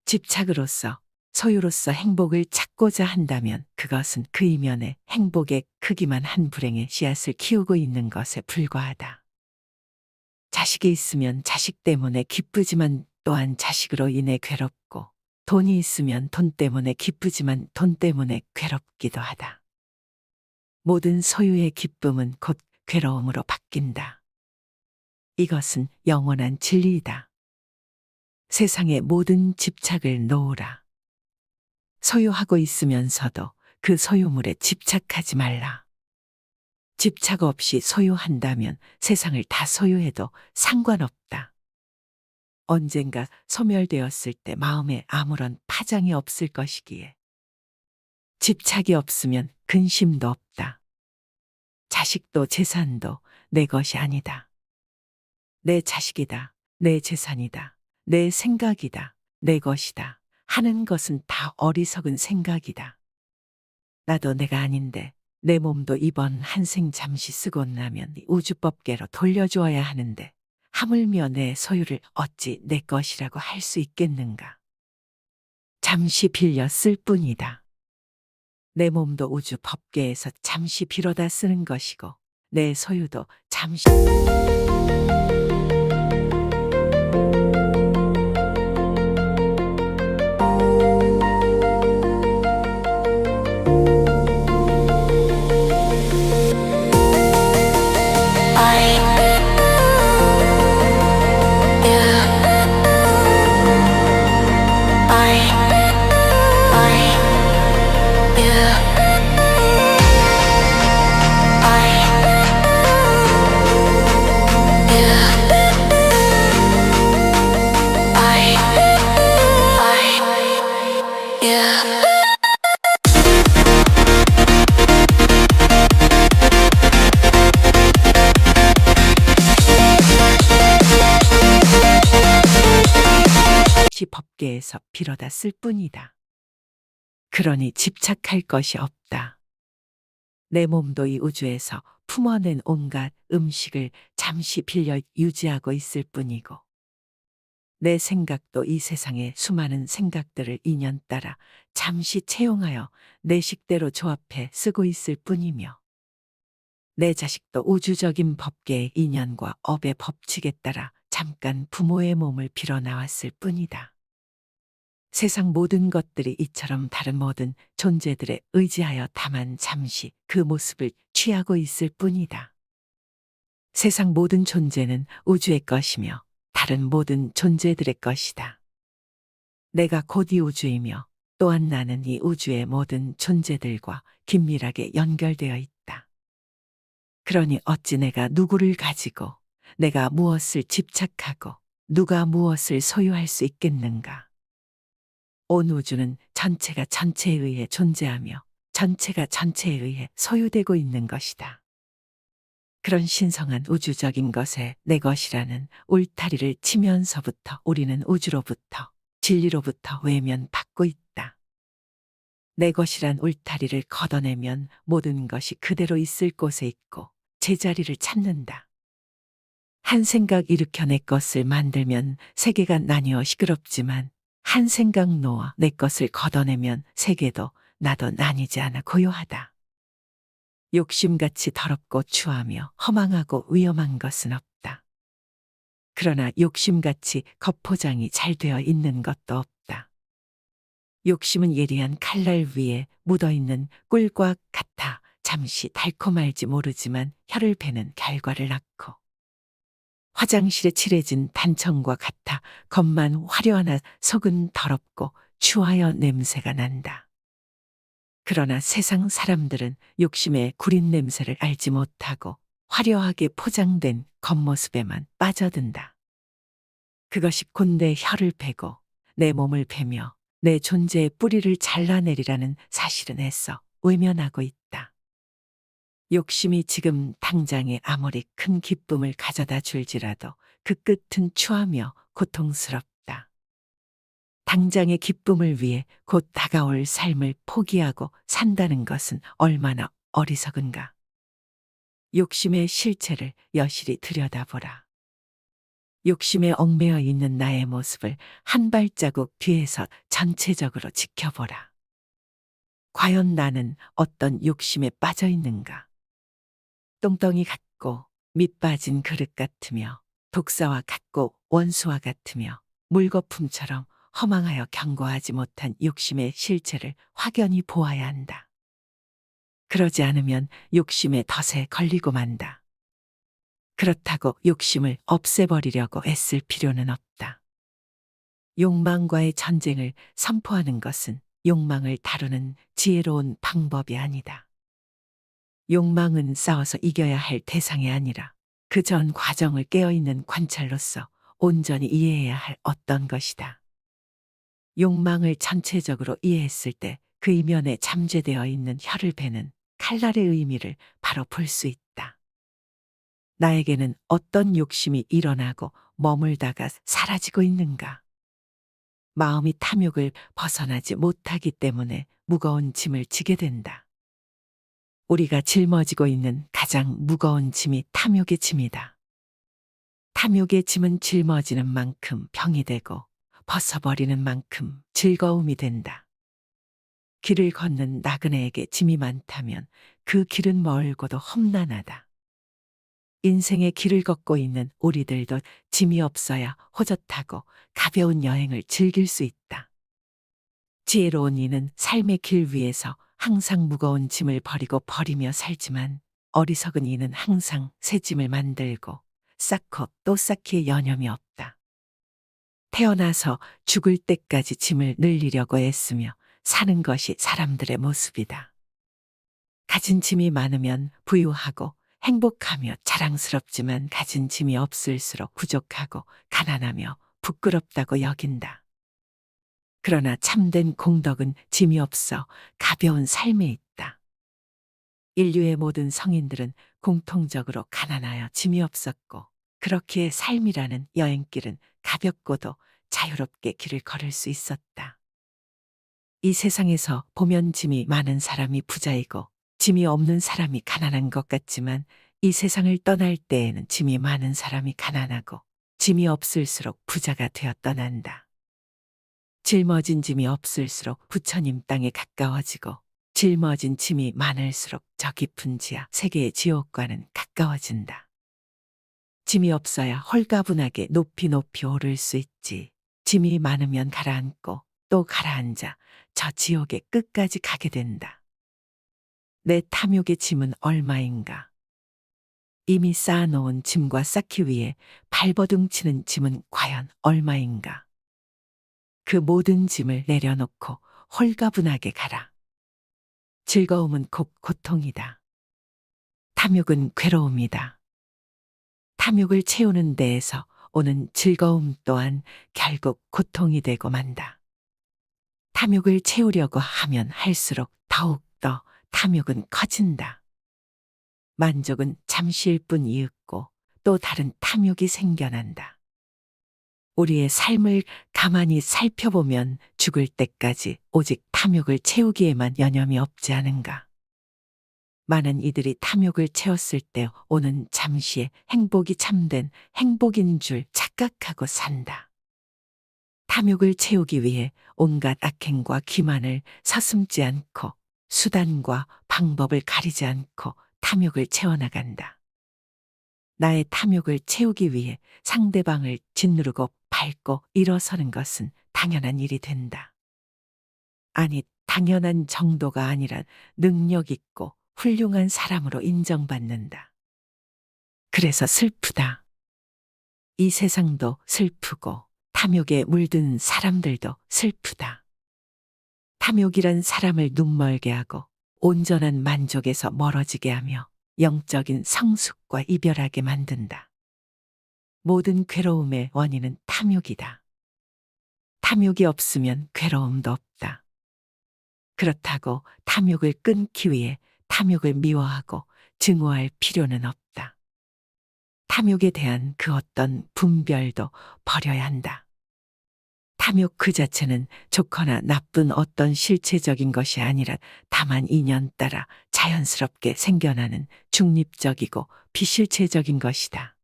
A: 집착으로서 소유로서 행복을 찾고자 한다면 그것은 그 이면에 행복의 크기만 한 불행의 씨앗을 키우고 있는 것에 불과하다. 자식이 있으면 자식 때문에 기쁘지만 또한 자식으로 인해 괴롭고, 돈이 있으면 돈 때문에 기쁘지만 돈 때문에 괴롭기도 하다. 모든 소유의 기쁨은 곧 괴로움으로 바뀐다. 이것은 영원한 진리이다. 세상의 모든 집착을 놓으라. 소유하고 있으면서도 그 소유물에 집착하지 말라. 집착 없이 소유한다면 세상을 다 소유해도 상관없다. 언젠가 소멸되었을 때 마음에 아무런 파장이 없을 것이기에. 집착이 없으면 근심도 없다. 자식도 재산도 내 것이 아니다. 내 자식이다, 내 재산이다, 내 생각이다, 내 것이다 하는 것은 다 어리석은 생각이다. 나도 내가 아닌데 내 몸도 이번 한생 잠시 쓰고 나면 우주법계로 돌려주어야 하는데 하물며 내 소유를 어찌 내 것이라고 할 수 있겠는가. 잠시 빌려 쓸 뿐이다. 내 몸도 우주 법계에서 잠시 빌어다 쓰는 것이고 내 소유도 잠시 법계에서 빌어다 쓸 뿐이다. 그러니 집착할 것이 없다. 내 몸도 이 우주에서 품어낸 온갖 음식을 잠시 빌려 유지하고 있을 뿐이고 내 생각도 이 세상의 수많은 생각들을 인연 따라 잠시 채용하여 내 식대로 조합해 쓰고 있을 뿐이며 내 자식도 우주적인 법계의 인연과 업의 법칙에 따라 잠깐 부모의 몸을 빌어 나왔을 뿐이다. 세상 모든 것들이 이처럼 다른 모든 존재들에 의지하여 다만 잠시 그 모습을 취하고 있을 뿐이다. 세상 모든 존재는 우주의 것이며 다른 모든 존재들의 것이다. 내가 곧 이 우주이며 또한 나는 이 우주의 모든 존재들과 긴밀하게 연결되어 있다. 그러니 어찌 내가 누구를 가지고 내가 무엇을 집착하고 누가 무엇을 소유할 수 있겠는가. 온 우주는 전체가 전체에 의해 존재하며 전체가 전체에 의해 소유되고 있는 것이다. 그런 신성한 우주적인 것에 내 것이라는 울타리를 치면서부터 우리는 우주로부터 진리로부터 외면받고 있다. 내 것이란 울타리를 걷어내면 모든 것이 그대로 있을 곳에 있고 제자리를 찾는다. 한 생각 일으켜 내 것을 만들면 세계가 나뉘어 시끄럽지만 한 생각 놓아 내 것을 걷어내면 세계도 나도 나뉘지 않아 고요하다. 욕심같이 더럽고 추하며 허망하고 위험한 것은 없다. 그러나 욕심같이 겉포장이 잘 되어 있는 것도 없다. 욕심은 예리한 칼날 위에 묻어있는 꿀과 같아 잠시 달콤할지 모르지만 혀를 베는 결과를 낳고 화장실에 칠해진 단청과 같아 겉만 화려하나 속은 더럽고 추하여 냄새가 난다. 그러나 세상 사람들은 욕심의 구린 냄새를 알지 못하고 화려하게 포장된 겉모습에만 빠져든다. 그것이 곧 내 혀를 베고 내 몸을 베며 내 존재의 뿌리를 잘라내리라는 사실은 애써 외면하고 있다. 욕심이 지금 당장에 아무리 큰 기쁨을 가져다 줄지라도 그 끝은 추하며 고통스럽다. 당장의 기쁨을 위해 곧 다가올 삶을 포기하고 산다는 것은 얼마나 어리석은가. 욕심의 실체를 여실히 들여다보라. 욕심에 얽매여 있는 나의 모습을 한 발자국 뒤에서 전체적으로 지켜보라. 과연 나는 어떤 욕심에 빠져 있는가? 똥덩이 같고 밑 빠진 그릇 같으며 독사와 같고 원수와 같으며 물거품처럼 허망하여 견고하지 못한 욕심의 실체를 확연히 보아야 한다. 그러지 않으면 욕심의 덫에 걸리고 만다. 그렇다고 욕심을 없애버리려고 애쓸 필요는 없다. 욕망과의 전쟁을 선포하는 것은 욕망을 다루는 지혜로운 방법이 아니다. 욕망은 싸워서 이겨야 할 대상이 아니라 그 전 과정을 깨어있는 관찰로서 온전히 이해해야 할 어떤 것이다. 욕망을 전체적으로 이해했을 때 그 이면에 잠재되어 있는 혀를 베는 칼날의 의미를 바로 볼 수 있다. 나에게는 어떤 욕심이 일어나고 머물다가 사라지고 있는가? 마음이 탐욕을 벗어나지 못하기 때문에 무거운 짐을 지게 된다. 우리가 짊어지고 있는 가장 무거운 짐이 탐욕의 짐이다. 탐욕의 짐은 짊어지는 만큼 병이 되고 벗어버리는 만큼 즐거움이 된다. 길을 걷는 나그네에게 짐이 많다면 그 길은 멀고도 험난하다. 인생의 길을 걷고 있는 우리들도 짐이 없어야 호젓하고 가벼운 여행을 즐길 수 있다. 지혜로운 이는 삶의 길 위에서 항상 무거운 짐을 버리며 살지만 어리석은 이는 항상 새 짐을 만들고 쌓고 또 쌓기에 여념이 없다. 태어나서 죽을 때까지 짐을 늘리려고 애쓰며 사는 것이 사람들의 모습이다. 가진 짐이 많으면 부유하고 행복하며 자랑스럽지만 가진 짐이 없을수록 부족하고 가난하며 부끄럽다고 여긴다. 그러나 참된 공덕은 짐이 없어 가벼운 삶에 있다. 인류의 모든 성인들은 공통적으로 가난하여 짐이 없었고 그렇기에 삶이라는 여행길은 가볍고도 자유롭게 길을 걸을 수 있었다. 이 세상에서 보면 짐이 많은 사람이 부자이고 짐이 없는 사람이 가난한 것 같지만 이 세상을 떠날 때에는 짐이 많은 사람이 가난하고 짐이 없을수록 부자가 되어 떠난다. 짊어진 짐이 없을수록 부처님 땅에 가까워지고 짊어진 짐이 많을수록 저 깊은 지하 세계의 지옥과는 가까워진다. 짐이 없어야 홀가분하게 높이 높이 오를 수 있지. 짐이 많으면 가라앉고 또 가라앉아 저 지옥의 끝까지 가게 된다. 내 탐욕의 짐은 얼마인가? 이미 쌓아놓은 짐과 쌓기 위해 발버둥 치는 짐은 과연 얼마인가? 그 모든 짐을 내려놓고 홀가분하게 가라. 즐거움은 곧 고통이다. 탐욕은 괴로움이다. 탐욕을 채우는 데에서 오는 즐거움 또한 결국 고통이 되고 만다. 탐욕을 채우려고 하면 할수록 더욱더 탐욕은 커진다. 만족은 잠시일 뿐 이윽고 또 다른 탐욕이 생겨난다. 우리의 삶을 가만히 살펴보면 죽을 때까지 오직 탐욕을 채우기에만 여념이 없지 않은가. 많은 이들이 탐욕을 채웠을 때 오는 잠시의 행복이 참된 행복인 줄 착각하고 산다. 탐욕을 채우기 위해 온갖 악행과 기만을 서슴지 않고 수단과 방법을 가리지 않고 탐욕을 채워나간다. 나의 탐욕을 채우기 위해 상대방을 짓누르고 밟고 일어서는 것은 당연한 일이 된다. 아니, 당연한 정도가 아니라 능력 있고 훌륭한 사람으로 인정받는다. 그래서 슬프다. 이 세상도 슬프고 탐욕에 물든 사람들도 슬프다. 탐욕이란 사람을 눈멀게 하고 온전한 만족에서 멀어지게 하며 영적인 성숙과 이별하게 만든다. 모든 괴로움의 원인은 탐욕이다. 탐욕이 없으면 괴로움도 없다. 그렇다고 탐욕을 끊기 위해 탐욕을 미워하고 증오할 필요는 없다. 탐욕에 대한 그 어떤 분별도 버려야 한다. 탐욕 그 자체는 좋거나 나쁜 어떤 실체적인 것이 아니라 다만 인연 따라 자연스럽게 생겨나는 중립적이고 비실체적인 것이다.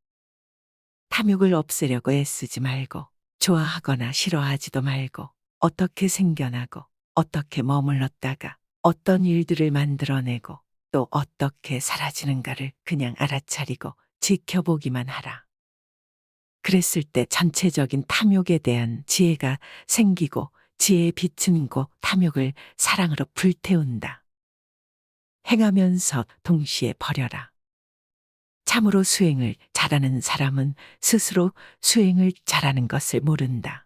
A: 탐욕을 없애려고 애쓰지 말고 좋아하거나 싫어하지도 말고 어떻게 생겨나고 어떻게 머물렀다가 어떤 일들을 만들어내고 또 어떻게 사라지는가를 그냥 알아차리고 지켜보기만 하라. 그랬을 때 전체적인 탐욕에 대한 지혜가 생기고 지혜의 빛은 곧 탐욕을 사랑으로 불태운다. 행하면서 동시에 버려라. 참으로 수행을 잘하는 사람은 스스로 수행을 잘하는 것을 모른다.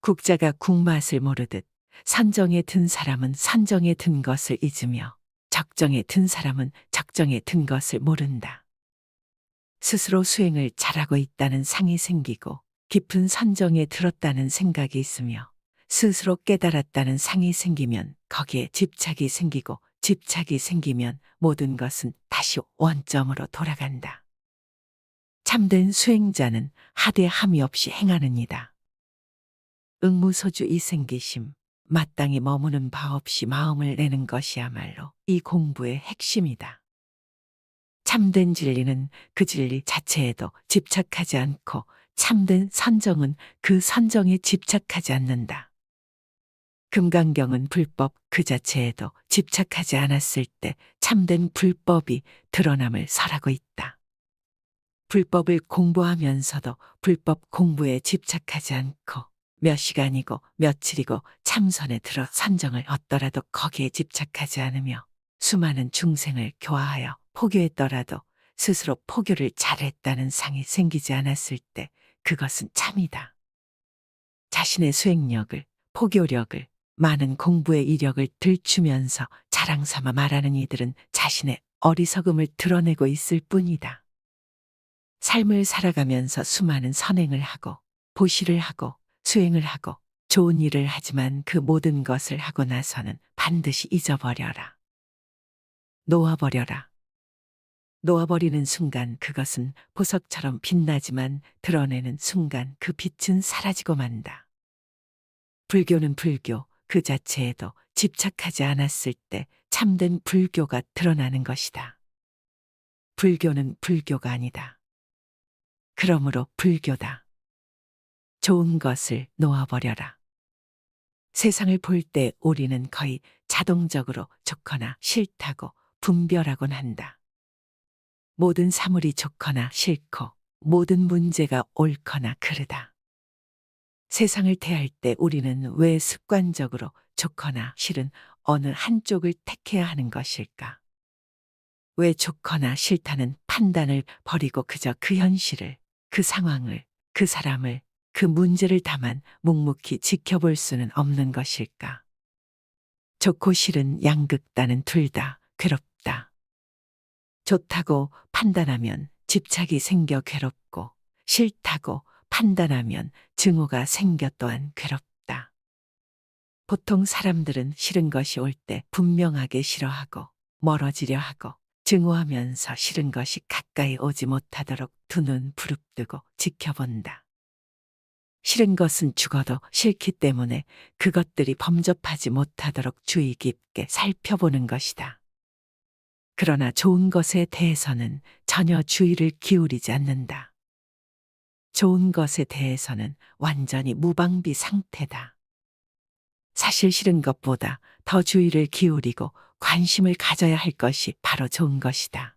A: 국자가 국맛을 모르듯 선정에 든 사람은 선정에 든 것을 잊으며 적정에 든 사람은 적정에 든 것을 모른다. 스스로 수행을 잘하고 있다는 상이 생기고 깊은 선정에 들었다는 생각이 있으며 스스로 깨달았다는 상이 생기면 거기에 집착이 생기고 집착이 생기면 모든 것은 다시 원점으로 돌아간다. 참된 수행자는 하되 함이 없이 행하느니라. 응무소주 이생기심 마땅히 머무는 바 없이 마음을 내는 것이야말로 이 공부의 핵심이다. 참된 진리는 그 진리 자체에도 집착하지 않고 참된 선정은 그 선정에 집착하지 않는다. 금강경은 불법 그 자체에도 집착하지 않았을 때 참된 불법이 드러남을 설하고 있다. 불법을 공부하면서도 불법 공부에 집착하지 않고 몇 시간이고 며칠이고 참선에 들어 선정을 얻더라도 거기에 집착하지 않으며 수많은 중생을 교화하여 포교했더라도 스스로 포교를 잘했다는 상이 생기지 않았을 때 그것은 참이다. 자신의 수행력을, 포교력을, 많은 공부의 이력을 들추면서 자랑 삼아 말하는 이들은 자신의 어리석음을 드러내고 있을 뿐이다. 삶을 살아가면서 수많은 선행을 하고 보시를 하고 수행을 하고 좋은 일을 하지만 그 모든 것을 하고 나서는 반드시 잊어버려라. 놓아버려라. 놓아버리는 순간 그것은 보석처럼 빛나지만 드러내는 순간 그 빛은 사라지고 만다. 불교는 불교 그 자체에도 집착하지 않았을 때 참된 불교가 드러나는 것이다. 불교는 불교가 아니다. 그러므로 불교다. 좋은 것을 놓아버려라. 세상을 볼 때 우리는 거의 자동적으로 좋거나 싫다고 분별하곤 한다. 모든 사물이 좋거나 싫고 모든 문제가 옳거나 그르다. 세상을 대할 때 우리는 왜 습관적으로 좋거나 싫은 어느 한쪽을 택해야 하는 것일까? 왜 좋거나 싫다는 판단을 버리고 그저 그 현실을, 그 상황을, 그 사람을, 그 문제를 다만 묵묵히 지켜볼 수는 없는 것일까? 좋고 싫은 양극단은 둘 다 괴롭다. 좋다고 판단하면 집착이 생겨 괴롭고 싫다고 판단하면 증오가 생겨 또한 괴롭다. 보통 사람들은 싫은 것이 올 때 분명하게 싫어하고 멀어지려 하고 증오하면서 싫은 것이 가까이 오지 못하도록 두 눈 부릅뜨고 지켜본다. 싫은 것은 죽어도 싫기 때문에 그것들이 범접하지 못하도록 주의 깊게 살펴보는 것이다. 그러나 좋은 것에 대해서는 전혀 주의를 기울이지 않는다. 좋은 것에 대해서는 완전히 무방비 상태다. 사실 싫은 것보다 더 주의를 기울이고 관심을 가져야 할 것이 바로 좋은 것이다.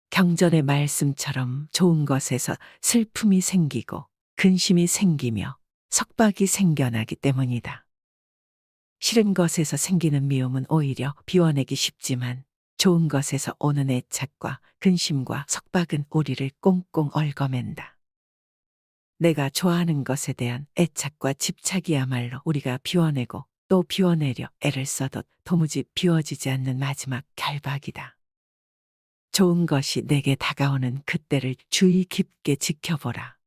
A: 경전의 말씀처럼 좋은 것에서 슬픔이 생기고 근심이 생기며 석박이 생겨나기 때문이다. 싫은 것에서 생기는 미움은 오히려 비워내기 쉽지만 좋은 것에서 오는 애착과 근심과 석박은 우리를 꽁꽁 얽어맨다. 내가 좋아하는 것에 대한 애착과 집착이야말로 우리가 비워내고 또 비워내려 애를 써도 도무지 비워지지 않는 마지막 결박이다. 좋은 것이 내게 다가오는 그때를 주의 깊게 지켜보라.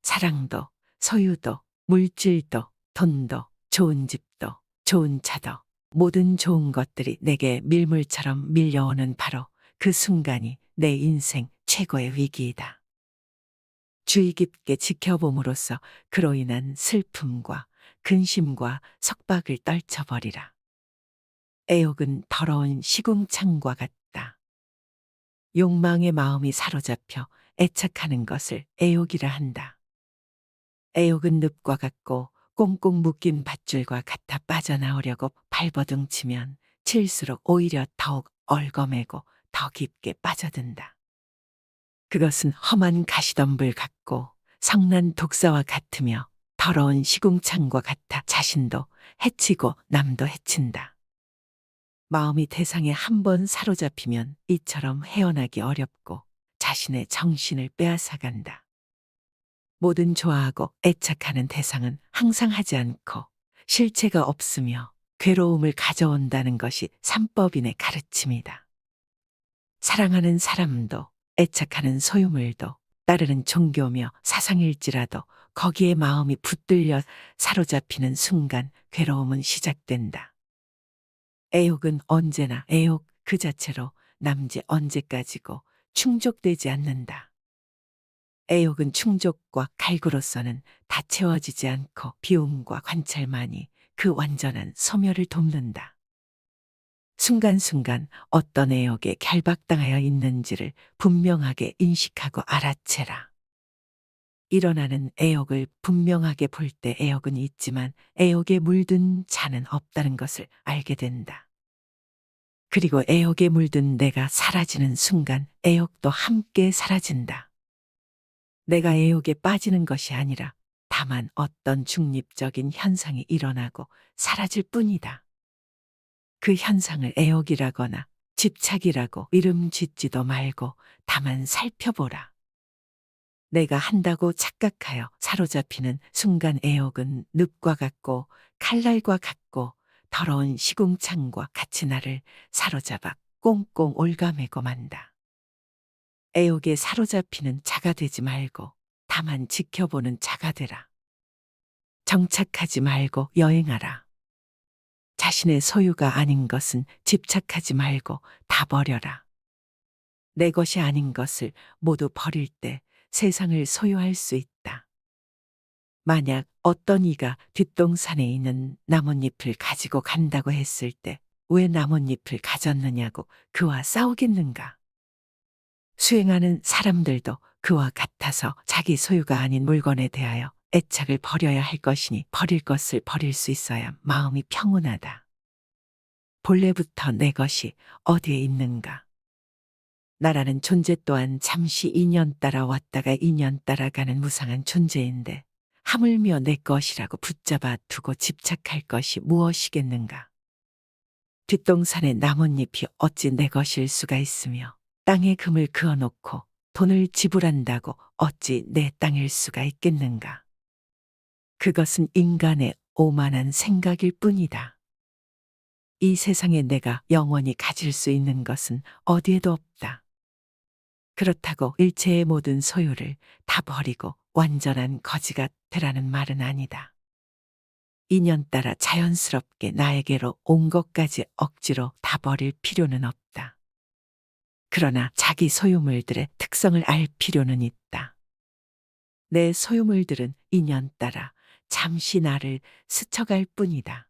A: 사랑도, 소유도, 물질도, 돈도, 좋은 집도, 좋은 차도, 모든 좋은 것들이 내게 밀물처럼 밀려오는 바로 그 순간이 내 인생 최고의 위기이다. 주의 깊게 지켜봄으로써 그로 인한 슬픔과 근심과 석박을 떨쳐버리라. 애욕은 더러운 시궁창과 같다. 욕망의 마음이 사로잡혀 애착하는 것을 애욕이라 한다. 애욕은 늪과 같고 꽁꽁 묶인 밧줄과 같아 빠져나오려고 발버둥치면 칠수록 오히려 더욱 얽어매고 더 깊게 빠져든다. 그것은 험한 가시덤불 같고 성난 독사와 같으며 더러운 시궁창과 같아 자신도 해치고 남도 해친다. 마음이 대상에 한 번 사로잡히면 이처럼 헤어나기 어렵고 자신의 정신을 빼앗아간다. 모든 좋아하고 애착하는 대상은 항상 하지 않고 실체가 없으며 괴로움을 가져온다는 것이 삼법인의 가르침이다. 사랑하는 사람도 애착하는 소유물도 따르는 종교며 사상일지라도 거기에 마음이 붙들려 사로잡히는 순간 괴로움은 시작된다. 애욕은 언제나 애욕 그 자체로 남지 언제까지고 충족되지 않는다. 애욕은 충족과 갈구로서는 다 채워지지 않고 비움과 관찰만이 그 완전한 소멸을 돕는다. 순간순간 어떤 애욕에 결박당하여 있는지를 분명하게 인식하고 알아채라. 일어나는 애욕을 분명하게 볼 때 애욕은 있지만 애욕에 물든 자는 없다는 것을 알게 된다. 그리고 애욕에 물든 내가 사라지는 순간 애욕도 함께 사라진다. 내가 애욕에 빠지는 것이 아니라 다만 어떤 중립적인 현상이 일어나고 사라질 뿐이다. 그 현상을 애욕이라거나 집착이라고 이름 짓지도 말고 다만 살펴보라. 내가 한다고 착각하여 사로잡히는 순간 애욕은 늪과 같고 칼날과 같고 더러운 시궁창과 같이 나를 사로잡아 꽁꽁 올가매고 만다. 애욕에 사로잡히는 자가 되지 말고 다만 지켜보는 자가 되라. 정착하지 말고 여행하라. 자신의 소유가 아닌 것은 집착하지 말고 다 버려라. 내 것이 아닌 것을 모두 버릴 때 세상을 소유할 수 있다. 만약 어떤 이가 뒷동산에 있는 나뭇잎을 가지고 간다고 했을 때 왜 나뭇잎을 가졌느냐고 그와 싸우겠는가? 수행하는 사람들도 그와 같아서 자기 소유가 아닌 물건에 대하여 애착을 버려야 할 것이니 버릴 것을 버릴 수 있어야 마음이 평온하다. 본래부터 내 것이 어디에 있는가? 나라는 존재 또한 잠시 인연 따라 왔다가 인연 따라 가는 무상한 존재인데 하물며 내 것이라고 붙잡아 두고 집착할 것이 무엇이겠는가? 뒷동산의 나뭇잎이 어찌 내 것일 수가 있으며 땅에 금을 그어놓고 돈을 지불한다고 어찌 내 땅일 수가 있겠는가? 그것은 인간의 오만한 생각일 뿐이다. 이 세상에 내가 영원히 가질 수 있는 것은 어디에도 없다. 그렇다고 일체의 모든 소유를 다 버리고 완전한 거지가 되라는 말은 아니다. 인연 따라 자연스럽게 나에게로 온 것까지 억지로 다 버릴 필요는 없다. 그러나 자기 소유물들의 특성을 알 필요는 있다. 내 소유물들은 인연 따라 잠시 나를 스쳐갈 뿐이다.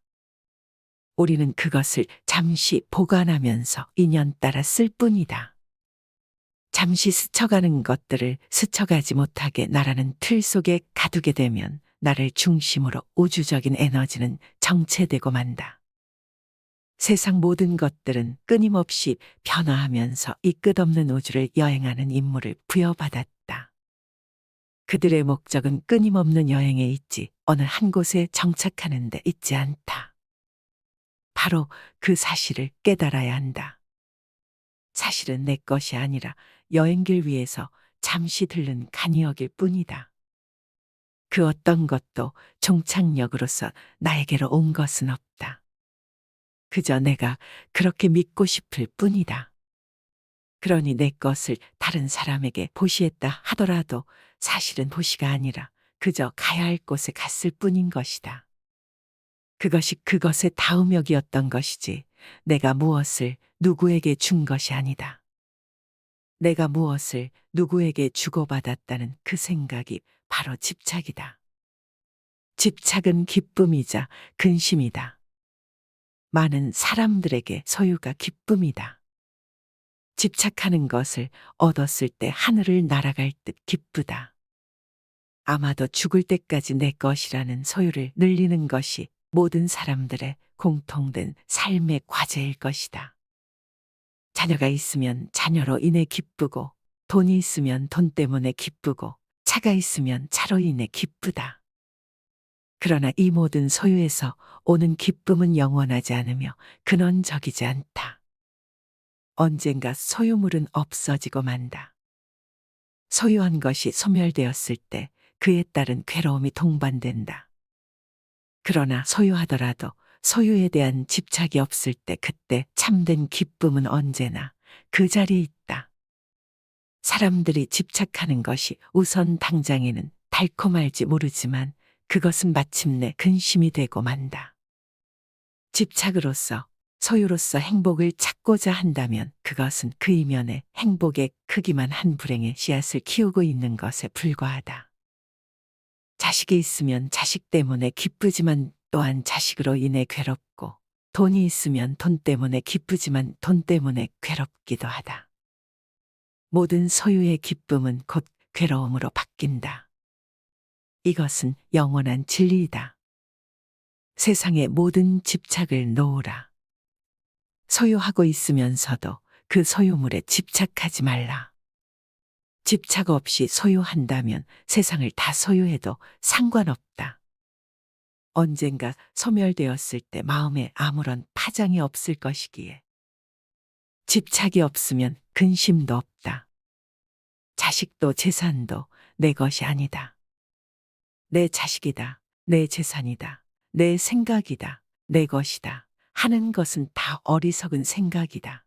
A: 우리는 그것을 잠시 보관하면서 인연 따라 쓸 뿐이다. 잠시 스쳐가는 것들을 스쳐가지 못하게 나라는 틀 속에 가두게 되면 나를 중심으로 우주적인 에너지는 정체되고 만다. 세상 모든 것들은 끊임없이 변화하면서 이 끝없는 우주를 여행하는 임무를 부여받았다. 그들의 목적은 끊임없는 여행에 있지 어느 한 곳에 정착하는 데 있지 않다. 바로 그 사실을 깨달아야 한다. 사실은 내 것이 아니라 여행길 위에서 잠시 들른 간이역일 뿐이다. 그 어떤 것도 종착역으로서 나에게로 온 것은 없다. 그저 내가 그렇게 믿고 싶을 뿐이다. 그러니 내 것을 다른 사람에게 보시했다 하더라도 사실은 보시가 아니라 그저 가야 할 곳에 갔을 뿐인 것이다. 그것이 그것의 다음역이었던 것이지 내가 무엇을 누구에게 준 것이 아니다. 내가 무엇을 누구에게 주고받았다는 그 생각이 바로 집착이다. 집착은 기쁨이자 근심이다. 많은 사람들에게 소유가 기쁨이다. 집착하는 것을 얻었을 때 하늘을 날아갈 듯 기쁘다. 아마도 죽을 때까지 내 것이라는 소유를 늘리는 것이 모든 사람들의 공통된 삶의 과제일 것이다. 자녀가 있으면 자녀로 인해 기쁘고, 돈이 있으면 돈 때문에 기쁘고, 차가 있으면 차로 인해 기쁘다. 그러나 이 모든 소유에서 오는 기쁨은 영원하지 않으며 근원적이지 않다. 언젠가 소유물은 없어지고 만다. 소유한 것이 소멸되었을 때 그에 따른 괴로움이 동반된다. 그러나 소유하더라도 소유에 대한 집착이 없을 때 그때 참된 기쁨은 언제나 그 자리에 있다. 사람들이 집착하는 것이 우선 당장에는 달콤할지 모르지만 그것은 마침내 근심이 되고 만다. 집착으로서 소유로서 행복을 찾고자 한다면 그것은 그 이면에 행복의 크기만 한 불행의 씨앗을 키우고 있는 것에 불과하다. 자식이 있으면 자식 때문에 기쁘지만 또한 자식으로 인해 괴롭고 돈이 있으면 돈 때문에 기쁘지만 돈 때문에 괴롭기도 하다. 모든 소유의 기쁨은 곧 괴로움으로 바뀐다. 이것은 영원한 진리이다. 세상의 모든 집착을 놓으라. 소유하고 있으면서도 그 소유물에 집착하지 말라. 집착 없이 소유한다면 세상을 다 소유해도 상관없다. 언젠가 소멸되었을 때 마음에 아무런 파장이 없을 것이기에. 집착이 없으면 근심도 없다. 자식도 재산도 내 것이 아니다. 내 자식이다. 내 재산이다. 내 생각이다. 내 것이다. 하는 것은 다 어리석은 생각이다.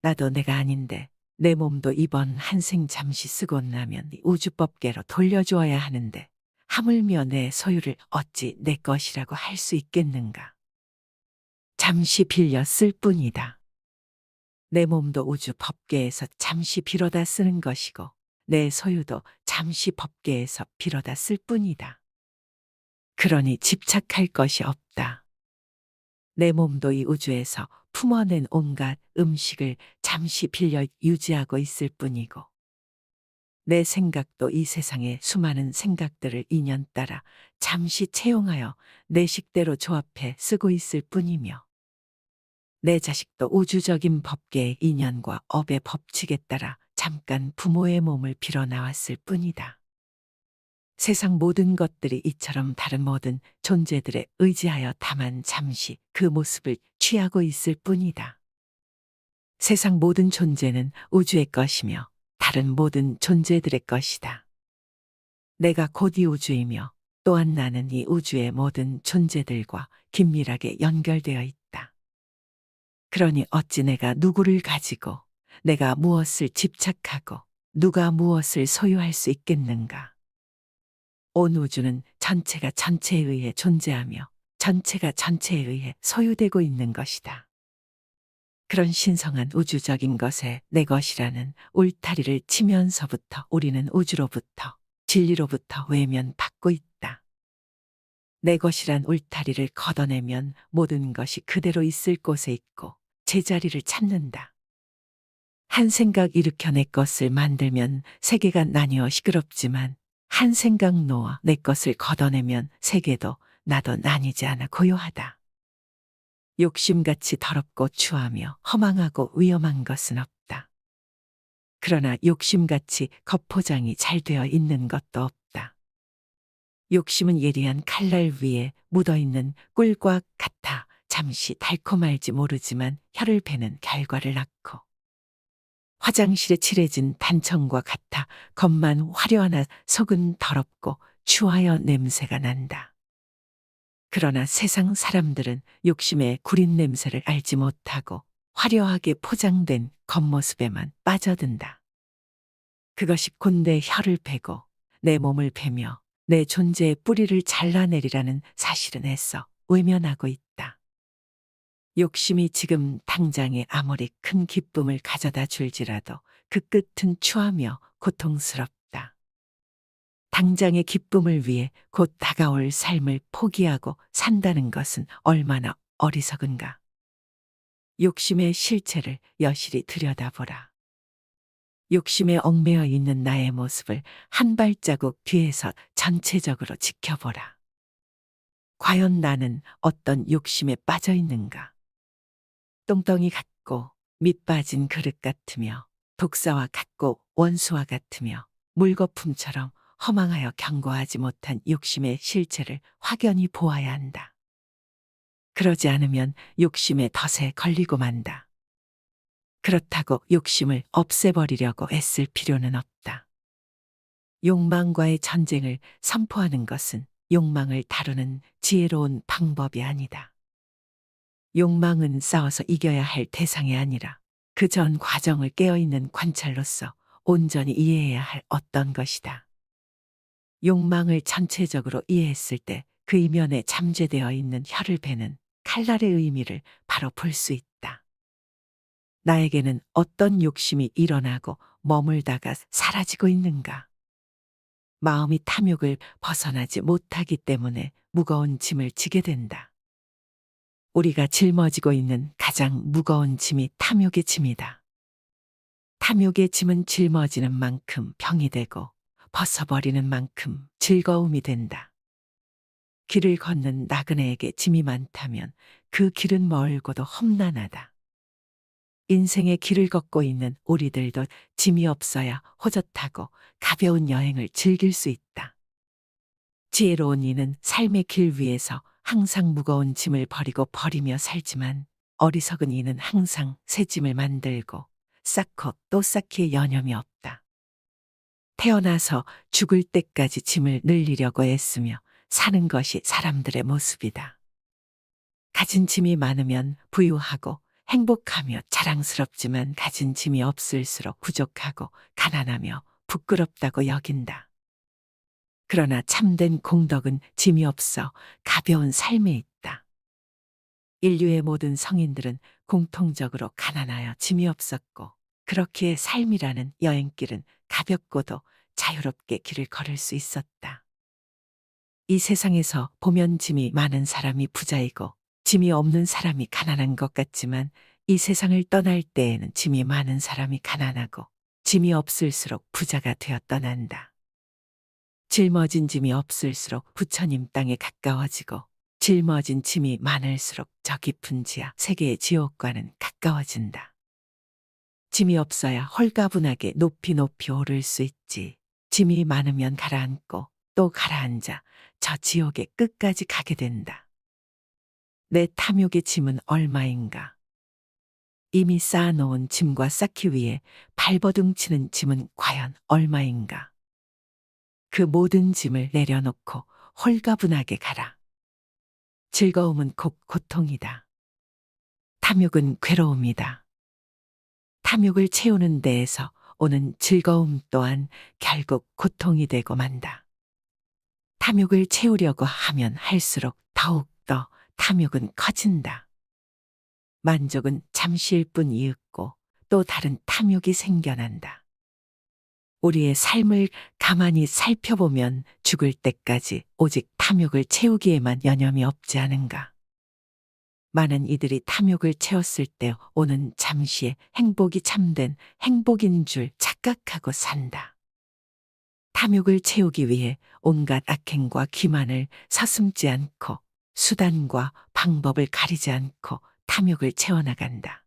A: 나도 내가 아닌데 내 몸도 이번 한생 잠시 쓰고 나면 우주법계로 돌려주어야 하는데 하물며 내 소유를 어찌 내 것이라고 할 수 있겠는가. 잠시 빌려 쓸 뿐이다. 내 몸도 우주 법계에서 잠시 빌어다 쓰는 것이고 내 소유도 잠시 법계에서 빌어다 쓸 뿐이다. 그러니 집착할 것이 없다. 내 몸도 이 우주에서 품어낸 온갖 음식을 잠시 빌려 유지하고 있을 뿐이고 내 생각도 이 세상의 수많은 생각들을 인연 따라 잠시 채용하여 내 식대로 조합해 쓰고 있을 뿐이며 내 자식도 우주적인 법계의 인연과 업의 법칙에 따라 잠깐 부모의 몸을 빌어 나왔을 뿐이다. 세상 모든 것들이 이처럼 다른 모든 존재들에 의지하여 다만 잠시 그 모습을 취하고 있을 뿐이다. 세상 모든 존재는 우주의 것이며 다른 모든 존재들의 것이다. 내가 곧 이 우주이며 또한 나는 이 우주의 모든 존재들과 긴밀하게 연결되어 있다. 그러니 어찌 내가 누구를 가지고 내가 무엇을 집착하고 누가 무엇을 소유할 수 있겠는가. 온 우주는 전체가 전체에 의해 존재하며 전체가 전체에 의해 소유되고 있는 것이다. 그런 신성한 우주적인 것에 내 것이라는 울타리를 치면서부터 우리는 우주로부터 진리로부터 외면받고 있다. 내 것이란 울타리를 걷어내면 모든 것이 그대로 있을 곳에 있고 제자리를 찾는다. 한 생각 일으켜 내 것을 만들면 세계가 나뉘어 시끄럽지만 한 생각 놓아 내 것을 걷어내면 세계도 나도 나뉘지 않아 고요하다. 욕심같이 더럽고 추하며 허망하고 위험한 것은 없다. 그러나 욕심같이 겉포장이 잘 되어 있는 것도 없다. 욕심은 예리한 칼날 위에 묻어있는 꿀과 같아 잠시 달콤할지 모르지만 혀를 베는 결과를 낳고 화장실에 칠해진 단청과 같아 겉만 화려하나 속은 더럽고 추하여 냄새가 난다. 그러나 세상 사람들은 욕심의 구린 냄새를 알지 못하고 화려하게 포장된 겉모습에만 빠져든다. 그것이 곧 내 혀를 베고 내 몸을 베며 내 존재의 뿌리를 잘라내리라는 사실은 애써 외면하고 있다. 욕심이 지금 당장에 아무리 큰 기쁨을 가져다 줄지라도 그 끝은 추하며 고통스럽다. 당장의 기쁨을 위해 곧 다가올 삶을 포기하고 산다는 것은 얼마나 어리석은가. 욕심의 실체를 여실히 들여다보라. 욕심에 얽매여 있는 나의 모습을 한 발자국 뒤에서 전체적으로 지켜보라. 과연 나는 어떤 욕심에 빠져 있는가? 똥덩이 같고 밑 빠진 그릇 같으며 독사와 같고 원수와 같으며 물거품처럼 허망하여 견고하지 못한 욕심의 실체를 확연히 보아야 한다. 그러지 않으면 욕심의 덫에 걸리고 만다. 그렇다고 욕심을 없애버리려고 애쓸 필요는 없다. 욕망과의 전쟁을 선포하는 것은 욕망을 다루는 지혜로운 방법이 아니다. 욕망은 싸워서 이겨야 할 대상이 아니라 그 전 과정을 깨어있는 관찰로서 온전히 이해해야 할 어떤 것이다. 욕망을 전체적으로 이해했을 때 그 이면에 잠재되어 있는 혀를 베는 칼날의 의미를 바로 볼 수 있다. 나에게는 어떤 욕심이 일어나고 머물다가 사라지고 있는가? 마음이 탐욕을 벗어나지 못하기 때문에 무거운 짐을 지게 된다. 우리가 짊어지고 있는 가장 무거운 짐이 탐욕의 짐이다. 탐욕의 짐은 짊어지는 만큼 병이 되고 벗어버리는 만큼 즐거움이 된다. 길을 걷는 나그네에게 짐이 많다면 그 길은 멀고도 험난하다. 인생의 길을 걷고 있는 우리들도 짐이 없어야 호젓하고 가벼운 여행을 즐길 수 있다. 지혜로운 이는 삶의 길 위에서 항상 무거운 짐을 버리며 살지만 어리석은 이는 항상 새 짐을 만들고 쌓고 또 쌓기에 여념이 없다. 태어나서 죽을 때까지 짐을 늘리려고 애쓰며 사는 것이 사람들의 모습이다. 가진 짐이 많으면 부유하고 행복하며 자랑스럽지만 가진 짐이 없을수록 부족하고 가난하며 부끄럽다고 여긴다. 그러나 참된 공덕은 짐이 없어 가벼운 삶에 있다. 인류의 모든 성인들은 공통적으로 가난하여 짐이 없었고 그렇기에 삶이라는 여행길은 가볍고도 자유롭게 길을 걸을 수 있었다. 이 세상에서 보면 짐이 많은 사람이 부자이고 짐이 없는 사람이 가난한 것 같지만 이 세상을 떠날 때에는 짐이 많은 사람이 가난하고 짐이 없을수록 부자가 되어 떠난다. 짊어진 짐이 없을수록 부처님 땅에 가까워지고 짊어진 짐이 많을수록 저 깊은 지하 세계의 지옥과는 가까워진다. 짐이 없어야 홀가분하게 높이 높이 오를 수 있지. 짐이 많으면 가라앉고 또 가라앉아 저 지옥의 끝까지 가게 된다. 내 탐욕의 짐은 얼마인가? 이미 쌓아놓은 짐과 쌓기 위해 발버둥 치는 짐은 과연 얼마인가? 그 모든 짐을 내려놓고 홀가분하게 가라. 즐거움은 곧 고통이다. 탐욕은 괴로움이다. 탐욕을 채우는 데에서 오는 즐거움 또한 결국 고통이 되고 만다. 탐욕을 채우려고 하면 할수록 더욱더 탐욕은 커진다. 만족은 잠시일 뿐 이윽고 또 다른 탐욕이 생겨난다. 우리의 삶을 가만히 살펴보면 죽을 때까지 오직 탐욕을 채우기에만 여념이 없지 않은가. 많은 이들이 탐욕을 채웠을 때 오는 잠시의 행복이 참된 행복인 줄 착각하고 산다. 탐욕을 채우기 위해 온갖 악행과 기만을 서슴지 않고 수단과 방법을 가리지 않고 탐욕을 채워나간다.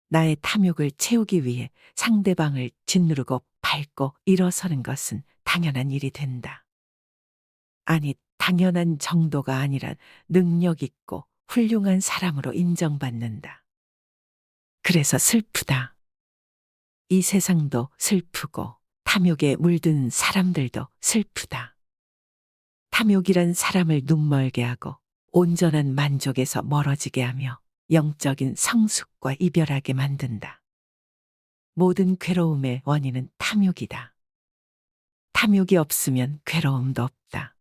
A: 나의 탐욕을 채우기 위해 상대방을 짓누르고 밟고 일어서는 것은 당연한 일이 된다. 아니, 당연한 정도가 아니라 능력 있고 훌륭한 사람으로 인정받는다. 그래서 슬프다. 이 세상도 슬프고 탐욕에 물든 사람들도 슬프다. 탐욕이란 사람을 눈멀게 하고 온전한 만족에서 멀어지게 하며 영적인 성숙과 이별하게 만든다. 모든 괴로움의 원인은 탐욕이다. 탐욕이 없으면 괴로움도 없다.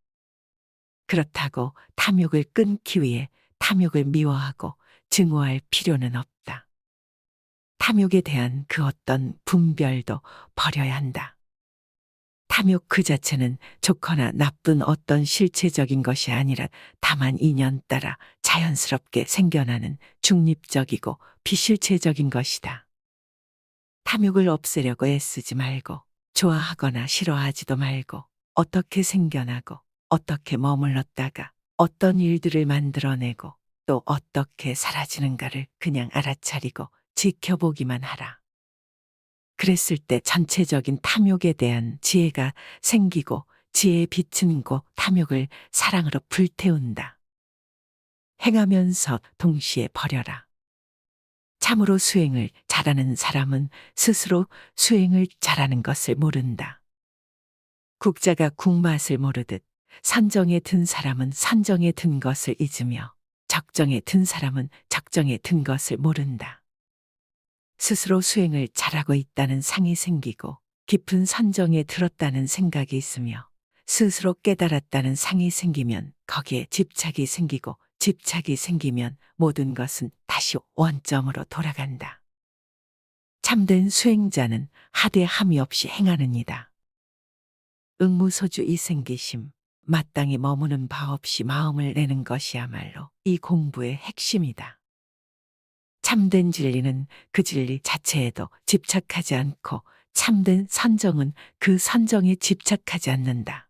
A: 그렇다고 탐욕을 끊기 위해 탐욕을 미워하고 증오할 필요는 없다. 탐욕에 대한 그 어떤 분별도 버려야 한다. 탐욕 그 자체는 좋거나 나쁜 어떤 실체적인 것이 아니라 다만 인연 따라 자연스럽게 생겨나는 중립적이고 비실체적인 것이다. 탐욕을 없애려고 애쓰지 말고 좋아하거나 싫어하지도 말고 어떻게 생겨나고 어떻게 머물렀다가 어떤 일들을 만들어내고 또 어떻게 사라지는가를 그냥 알아차리고 지켜보기만 하라. 그랬을 때 전체적인 탐욕에 대한 지혜가 생기고 지혜의 빛은 곧 탐욕을 사랑으로 불태운다. 행하면서 동시에 버려라. 참으로 수행을 잘하는 사람은 스스로 수행을 잘하는 것을 모른다. 국자가 국맛을 모르듯 선정에 든 사람은 선정에 든 것을 잊으며 적정에 든 사람은 적정에 든 것을 모른다. 스스로 수행을 잘하고 있다는 상이 생기고 깊은 선정에 들었다는 생각이 있으며 스스로 깨달았다는 상이 생기면 거기에 집착이 생기고 집착이 생기면 모든 것은 다시 원점으로 돌아간다. 참된 수행자는 하되 함이 없이 행하느니라. 응무소주 이생기심. 마땅히 머무는 바 없이 마음을 내는 것이야말로 이 공부의 핵심이다. 참된 진리는 그 진리 자체에도 집착하지 않고 참된 선정은 그 선정에 집착하지 않는다.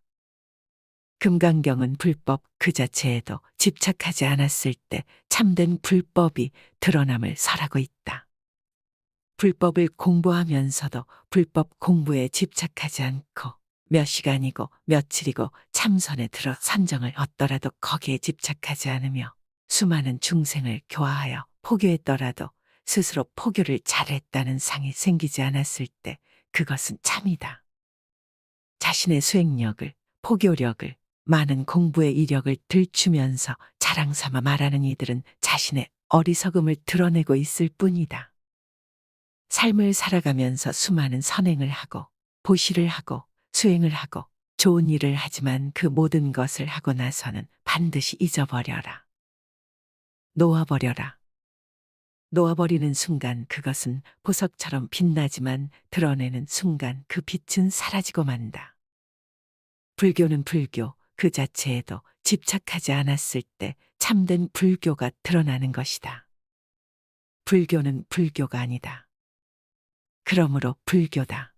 A: 금강경은 불법 그 자체에도 집착하지 않았을 때 참된 불법이 드러남을 설하고 있다. 불법을 공부하면서도 불법 공부에 집착하지 않고 몇 시간이고 며칠이고 참선에 들어 선정을 얻더라도 거기에 집착하지 않으며 수많은 중생을 교화하여 포교했더라도 스스로 포교를 잘했다는 상이 생기지 않았을 때 그것은 참이다. 자신의 수행력을, 포교력을, 많은 공부의 이력을 들추면서 자랑 삼아 말하는 이들은 자신의 어리석음을 드러내고 있을 뿐이다. 삶을 살아가면서 수많은 선행을 하고 보시를 하고 수행을 하고 좋은 일을 하지만 그 모든 것을 하고 나서는 반드시 잊어버려라. 놓아버려라. 놓아버리는 순간 그것은 보석처럼 빛나지만 드러내는 순간 그 빛은 사라지고 만다. 불교는 불교 그 자체에도 집착하지 않았을 때 참된 불교가 드러나는 것이다. 불교는 불교가 아니다. 그러므로 불교다.